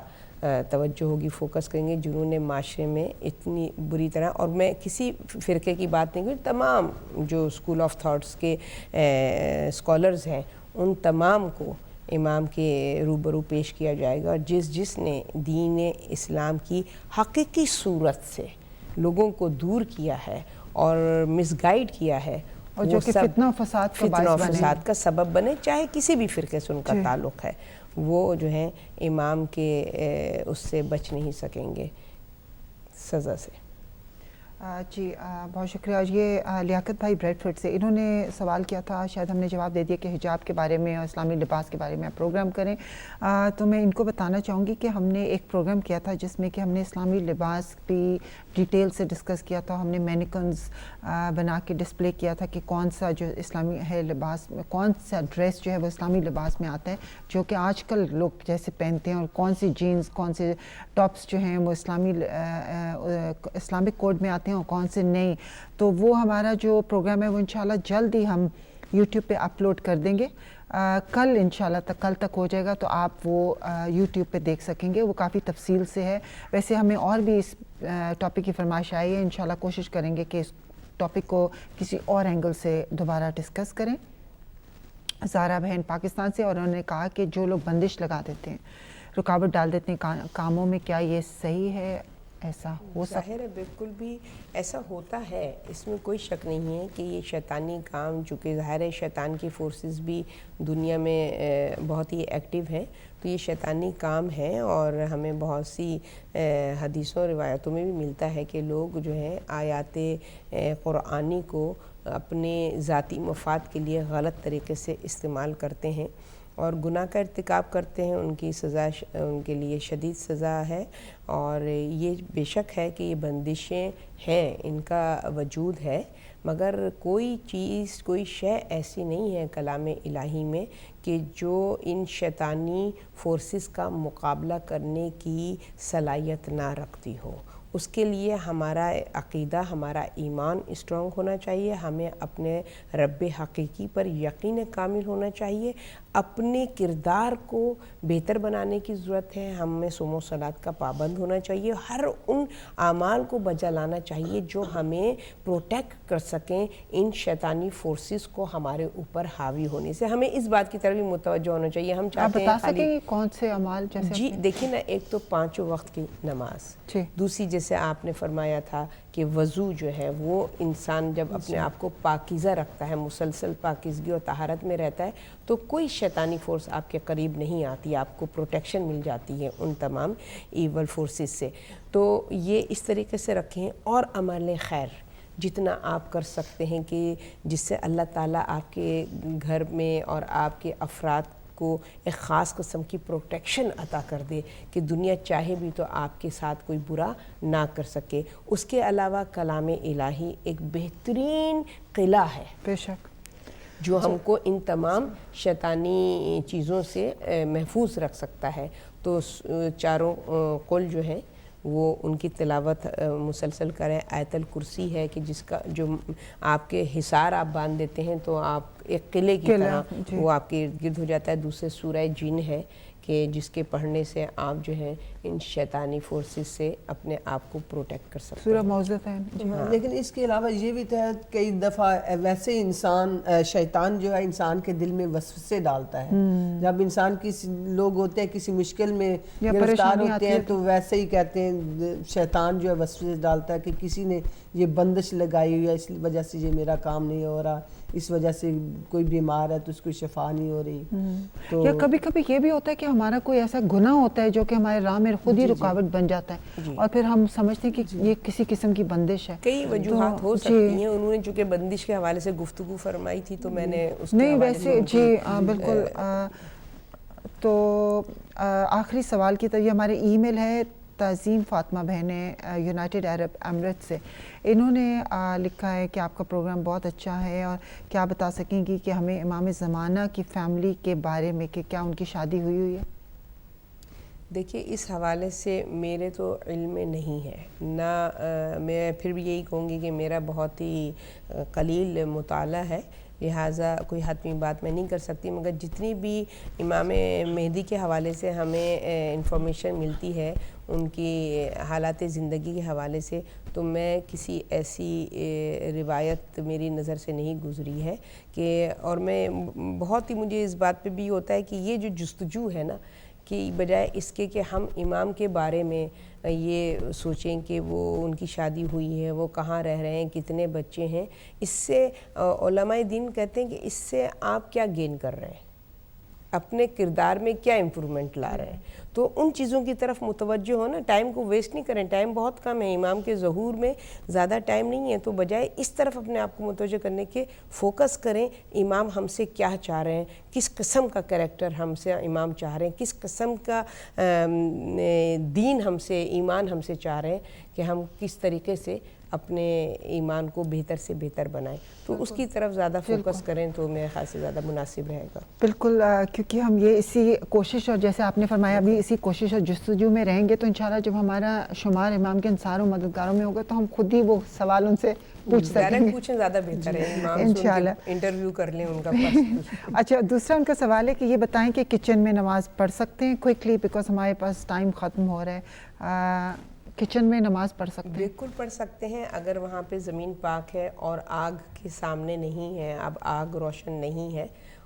توجہ ہوگی، فوکس کریں گے، جنہوں نے معاشرے میں اتنی بری طرح، اور میں کسی فرقے کی بات نہیں کروں، تمام جو اسکول آف تھاٹس کے اسکالرز ہیں ان تمام کو امام کے روبرو پیش کیا جائے گا، اور جس نے دین اسلام کی حقیقی صورت سے لوگوں کو دور کیا ہے اور مس گائیڈ کیا ہے، اور جو کہ فتنہ و فساد کا سبب بنے، چاہے کسی بھی فرقے سے ان کا تعلق ہے، وہ جو ہیں امام کے اس سے بچ نہیں سکیں گے سزا سے۔ جی، بہت شکریہ۔ یہ لیاقت بھائی بریڈ فٹ سے، انہوں نے سوال کیا تھا، شاید ہم نے جواب دے دیا کہ حجاب کے بارے میں اور اسلامی لباس کے بارے میں آپ پروگرام کریں، تو میں ان کو بتانا چاہوں گی کہ ہم نے ایک پروگرام کیا تھا جس میں کہ ہم نے اسلامی لباس بھی ڈیٹیل سے ڈسکس کیا تھا۔ ہم نے مینیکنز بنا کے ڈسپلے کیا تھا کہ کون سا جو اسلامی ہے لباس میں، کون سا ڈریس جو ہے وہ اسلامی لباس میں آتا ہے جو کہ آج کل لوگ جیسے پہنتے ہیں، اور کون سی جینز، کون سے ٹاپس جو ہیں وہ اسلامک کوڈ میں آتے ہیں اور کون سے نہیں۔ تو وہ ہمارا جو پروگرام ہے وہ انشاءاللہ جلد ہی ہم یوٹیوب پہ اپلوڈ کر دیں گے، کل انشاءاللہ کل تک ہو جائے گا، تو آپ وہ یوٹیوب پہ دیکھ سکیں گے، وہ کافی تفصیل سے ہے۔ ویسے ہمیں اور بھی اس ٹاپک کی فرمائش آئی ہے، انشاءاللہ کوشش کریں گے کہ اس ٹاپک کو کسی اور اینگل سے دوبارہ ڈسکس کریں۔ زہرا بہن پاکستان سے، اور انہوں نے کہا کہ جو لوگ بندش لگا دیتے ہیں، رکاوٹ ڈال دیتے ہیں کاموں میں، کیا یہ صحیح ہے؟ ایسا ہو سکتا ظاہر ہے، بالکل بھی ایسا ہوتا ہے، اس میں کوئی شک نہیں ہے کہ یہ شیطانی کام، چونکہ ظاہر ہے شیطان کی فورسز بھی دنیا میں بہت ہی ایکٹیو ہیں، تو یہ شیطانی کام ہے، اور ہمیں بہت سی حدیثوں روایتوں میں بھی ملتا ہے کہ لوگ جو ہیں آیات قرآنی کو اپنے ذاتی مفاد کے لیے غلط طریقے سے استعمال کرتے ہیں اور گناہ کا ارتکاب کرتے ہیں۔ ان کی سزا ان کے لیے شدید سزا ہے، اور یہ بے شک ہے کہ یہ بندشیں ہیں، ان کا وجود ہے، مگر کوئی چیز، کوئی شے ایسی نہیں ہے کلام الہی میں کہ جو ان شیطانی فورسز کا مقابلہ کرنے کی صلاحیت نہ رکھتی ہو۔ اس کے لیے ہمارا عقیدہ، ہمارا ایمان اسٹرانگ ہونا چاہیے، ہمیں اپنے رب حقیقی پر یقین کامل ہونا چاہیے۔ اپنے کردار کو بہتر بنانے کی ضرورت ہے. ہمیں صوم و صلات کا پابند ہونا چاہیے, ہر ان اعمال کو بجا لانا چاہیے جو ہمیں پروٹیکٹ کر سکیں ان شیطانی فورسز کو ہمارے اوپر حاوی ہونے سے. ہمیں اس بات کی طرف بھی متوجہ ہونا چاہیے. ہم چاہتے ہیں بتا سکیں کون سے اعمال جیسے جی دیکھیں نا, ایک تو 5 وقت کی نماز, دوسری جیسے آپ نے فرمایا تھا کہ وضو جو ہے وہ انسان جب اپنے آپ کو پاکیزہ رکھتا ہے, مسلسل پاکیزگی اور طہارت میں رہتا ہے, تو کوئی شیطانی فورس آپ کے قریب نہیں آتی, آپ کو پروٹیکشن مل جاتی ہے ان تمام ایول فورسز سے. تو یہ اس طریقے سے رکھیں. اور عمل خیر جتنا آپ کر سکتے ہیں کہ جس سے اللہ تعالیٰ آپ کے گھر میں اور آپ کے افراد کو ایک خاص قسم کی پروٹیکشن عطا کر دے کہ دنیا چاہے بھی تو آپ کے ساتھ کوئی برا نہ کر سکے. اس کے علاوہ کلام الہی ایک بہترین قلعہ ہے بے شک جو ہم کو ان تمام شیطانی چیزوں سے محفوظ رکھ سکتا ہے. تو چاروں قول جو ہیں وہ ان کی تلاوت مسلسل کریں. آیت الکرسی ہے کہ جس کا جو آپ کے حصار آپ باندھ دیتے ہیں تو آپ ایک قلعے کی طرح وہ آپ کے ارد گرد ہو جاتا ہے. دوسرے سورہ جن ہے کہ جس کے پڑھنے سے آپ جو ہے ان شیطانی فورسز سے اپنے آپ کو پروٹیکٹ کر سکتے ہیں. سورہ موعظتین. لیکن اس کے علاوہ یہ بھی تو ہے کئی دفعہ ویسے انسان شیطان جو ہے انسان کے دل میں وسوسے ڈالتا ہے. جب انسان کسی لوگ ہوتے ہیں کسی مشکل میں گرفتار ہوتے ہیں تو ویسے ہی کہتے ہیں شیطان جو ہے وسوسے ڈالتا ہے کہ کسی نے یہ بندش لگائی ہوئی ہے, اس وجہ سے یہ میرا کام نہیں ہو رہا, اس وجہ سے کوئی بیمار ہے تو اس کو شفا نہیں ہو رہی. تو یا کبھی کبھی یہ بھی ہوتا ہے کہ ہمارا کوئی ایسا گناہ ہوتا ہے جو کہ ہمارے راہ میں خود ہی رکاوٹ بن جاتا ہے اور پھر ہم سمجھتے ہیں کہ یہ کسی قسم کی بندش ہے. کئی وجوہات ہو سکتی ہیں. انہوں نے چونکہ بندش کے حوالے سے گفتگو فرمائی تھی تو میں نے اس نہیں ویسے جی بالکل. تو آخری سوال کی طرح ہمارے ای میل ہے تعظیم فاطمہ بہنیں یونائٹڈ عرب امارات سے. انہوں نے لکھا ہے کہ آپ کا پروگرام بہت اچھا ہے اور کیا بتا سکیں گی کہ ہمیں امام زمانہ کی فیملی کے بارے میں کہ کیا ان کی شادی ہوئی ہے؟ دیکھیے اس حوالے سے میرے تو علم میں نہیں ہے نہ. میں پھر بھی یہی کہوں گی کہ میرا بہت ہی قلیل مطالعہ ہے, لہٰذا کوئی حتمی بات میں نہیں کر سکتی. مگر جتنی بھی امام مہدی کے حوالے سے ہمیں انفارمیشن ملتی ہے ان کی حالات زندگی کے حوالے سے, تو میں کسی ایسی روایت میری نظر سے نہیں گزری ہے کہ. اور میں بہت ہی مجھے اس بات پہ بھی ہوتا ہے کہ یہ جو جستجو ہے نا کہ بجائے اس کے کہ ہم امام کے بارے میں یہ سوچیں کہ وہ ان کی شادی ہوئی ہے, وہ کہاں رہ رہے ہیں, کتنے بچے ہیں, اس سے علماء دین کہتے ہیں کہ اس سے آپ کیا گین کر رہے ہیں, اپنے کردار میں کیا امپرومنٹ لا رہے ہیں. تو ان چیزوں کی طرف متوجہ ہو نا, ٹائم کو ویسٹ نہیں کریں. ٹائم بہت کم ہے, امام کے ظہور میں زیادہ ٹائم نہیں ہے, تو بجائے اس طرف اپنے آپ کو متوجہ کرنے کے فوکس کریں امام ہم سے کیا چاہ رہے ہیں, کس قسم کا کریکٹر ہم سے امام چاہ رہے ہیں, کس قسم کا دین ہم سے, ایمان ہم سے چاہ رہے ہیں کہ ہم کس طریقے سے اپنے ایمان کو بہتر سے بہتر بنائیں. تو اس کی طرف زیادہ فوکس کریں تو میرے خیال سے زیادہ مناسب رہے گا. بالکل, کیونکہ ہم یہ اسی کوشش اور جیسے آپ نے فرمایا ابھی اسی کوشش اور جستجو میں رہیں گے تو انشاءاللہ جب ہمارا شمار امام کے انصار و مددگاروں میں ہوگا تو ہم خود ہی وہ سوال ان سے پوچھ سکیں گے. پوچھیں زیادہ بہتر ہے, امام انشاءاللہ انٹرویو کر لیں ان کا پاس. اچھا, دوسرا ان کا سوال ہے کہ یہ بتائیں کہ کچن میں نماز پڑھ سکتے ہیں کوئکلی, بیکاز ہمارے پاس ٹائم ختم ہو رہا ہے. کچن میں نماز پڑھ سکتے ہیں؟ بالکل پڑھ سکتے ہیں اگر وہاں پہ زمین پاک ہے اور آگ کے سامنے نہیں ہے, اب آگ روشن نہیں ہے,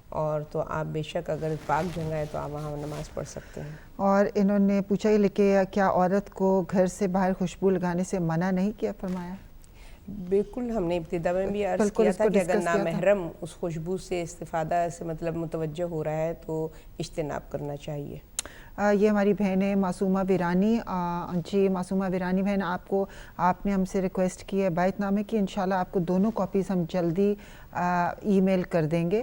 اور تو آپ بے شک اگر پاک جگہ ہے تو آپ وہاں نماز پڑھ سکتے ہیں. اور انہوں نے پوچھا یہ کہ کیا عورت کو گھر سے باہر خوشبو لگانے سے منع نہیں کیا فرمایا؟ بالکل, ہم نے ابتدا میں بھی عرض کیا تھا کہ اگر نامحرم اس خوشبو سے استفادہ سے مطلب متوجہ ہو رہا ہے تو اجتناب کرنا چاہیے. یہ ہماری بہن ہے معصومہ ویرانی. جی معصومہ ویرانی بہن, آپ نے ہم سے ریکویسٹ کی ہے بیعت نامے کی, انشاءاللہ آپ کو دونوں کاپیز ہم جلدی ای میل کر دیں گے.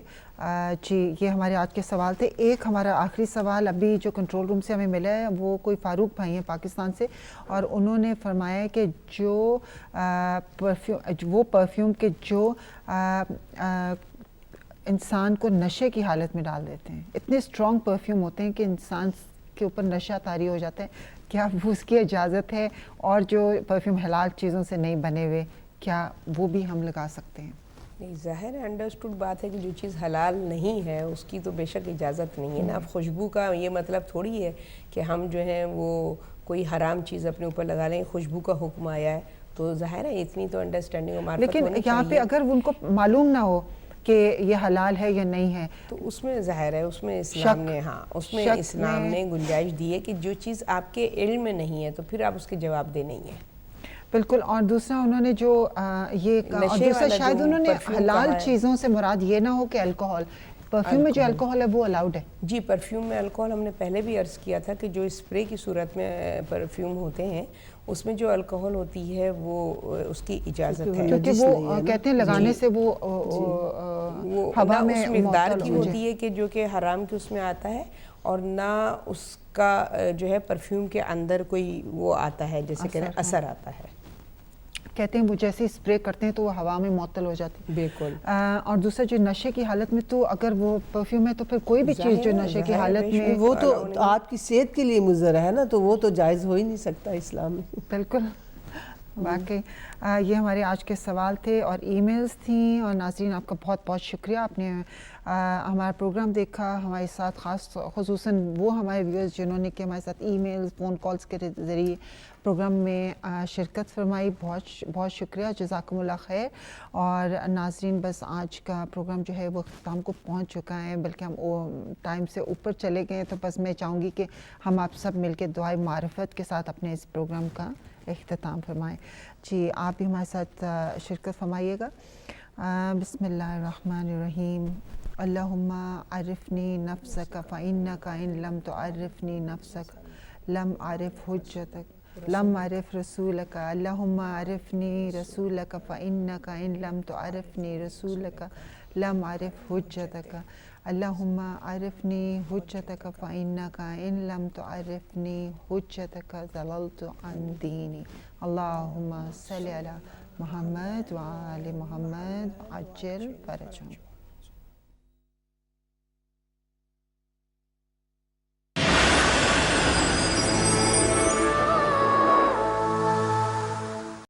جی یہ ہمارے آج کے سوال تھے. ایک ہمارا آخری سوال ابھی جو کنٹرول روم سے ہمیں ملا ہے وہ کوئی فاروق بھائی ہیں پاکستان سے, اور انہوں نے فرمایا ہے کہ جو پرفیوم کے جو انسان کو نشے کی حالت میں ڈال دیتے ہیں, اتنے اسٹرانگ پرفیوم ہوتے ہیں کہ انسان کے اوپر نشہ طاری ہو جاتا ہے, کیا وہ اس کی اجازت ہے؟ اور جو پرفیوم حلال چیزوں سے نہیں بنے ہوئے, کیا وہ بھی ہم لگا سکتے ہیں؟ نہیں، ظاہر ہے انڈرسٹوڈ بات ہے کہ جو چیز حلال نہیں ہے اس کی تو بے شک اجازت نہیں ہے نا. اب خوشبو کا یہ مطلب تھوڑی ہے کہ ہم جو ہیں وہ کوئی حرام چیز اپنے اوپر لگا لیں. خوشبو کا حکم آیا ہے تو ظاہر ہے اتنی تو انڈرسٹینڈنگ اور معرفت لیکن ہونی یہاں پہ چاہیے. اگر ان کو معلوم نہ ہو کہ یہ حلال ہے یا نہیں ہے تو اس میں ظاہر ہے اس میں اسلام نے اس میں اسلام نے گنجائش دی ہے کہ جو چیز آپ کے علم میں نہیں ہے تو پھر آپ اس کے جواب دے نہیں ہیں. بالکل. اور دوسرا انہوں نے جو یہ اور دوسرا شاید انہوں نے حلال چیزوں سے مراد یہ نہ ہو کہ الکوہل، پرفیوم میں جو الکوہل ہے وہ الاؤڈ ہے. جی پرفیوم میں الکوہل ہم نے پہلے بھی عرض کیا تھا کہ جو اسپرے کی صورت میں پرفیوم ہوتے ہیں اس میں جو الکوہل ہوتی ہے وہ اس کی اجازت ہے کیونکہ وہ کہتے ہیں لگانے سے وہ ہوا میں اس مقدار کی ہوتی ہے کہ جو کہ حرام کی اس میں آتا ہے، اور نہ اس کا جو ہے پرفیوم کے اندر کوئی وہ آتا ہے جیسے کہ اثر آتا ہے. کہتے ہیں وہ جیسے اسپرے کرتے ہیں تو وہ ہوا میں معطل ہو جاتی ہے. بالکل. اور دوسرا جو نشے کی حالت میں تو اگر وہ پرفیوم ہے تو پھر کوئی بھی چیز جو نشے کی حالت میں وہ تو آپ کی صحت کے لیے مضر ہے نا، تو وہ تو جائز ہو ہی نہیں سکتا اسلام میں. بالکل. واقعی یہ ہمارے آج کے سوال تھے اور ای میلز تھیں. اور ناظرین آپ کا بہت بہت شکریہ، آپ نے ہمارا پروگرام دیکھا ہمارے ساتھ، خصوصاً وہ ہمارے ویورز جنہوں نے کہ ہمارے ساتھ ای میلز فون کالز کے ذریعے پروگرام میں شرکت فرمائی. بہت شکریہ، جزاکم اللہ خیر. اور ناظرین بس آج کا پروگرام جو ہے وہ اختتام کو پہنچ چکا ہے، بلکہ ہم ٹائم سے اوپر چلے گئے. تو بس میں چاہوں گی کہ ہم آپ سب مل کے دعائے معرفت کے ساتھ اپنے اس پروگرام کا اختتام فرمائیں. جی آپ بھی ہمارے ساتھ شرکت فرمائیے گا. بسم اللہ الرحمن الرحیم. اللہم عرفنی نفسک فإنک ان لم تعرفنی نفسک لم عرف حجتک لم عرف رسولک. اللہم عرفنی رسولک فإنک ان لم تعرفنی رسولک لم عرف حجتک. اللہم عرفنی حجتک فإنک ان لم تعرفنی حجتک ضللت عن دینی. اللہم صلی علی محمد وآل محمد عجل فرجهم.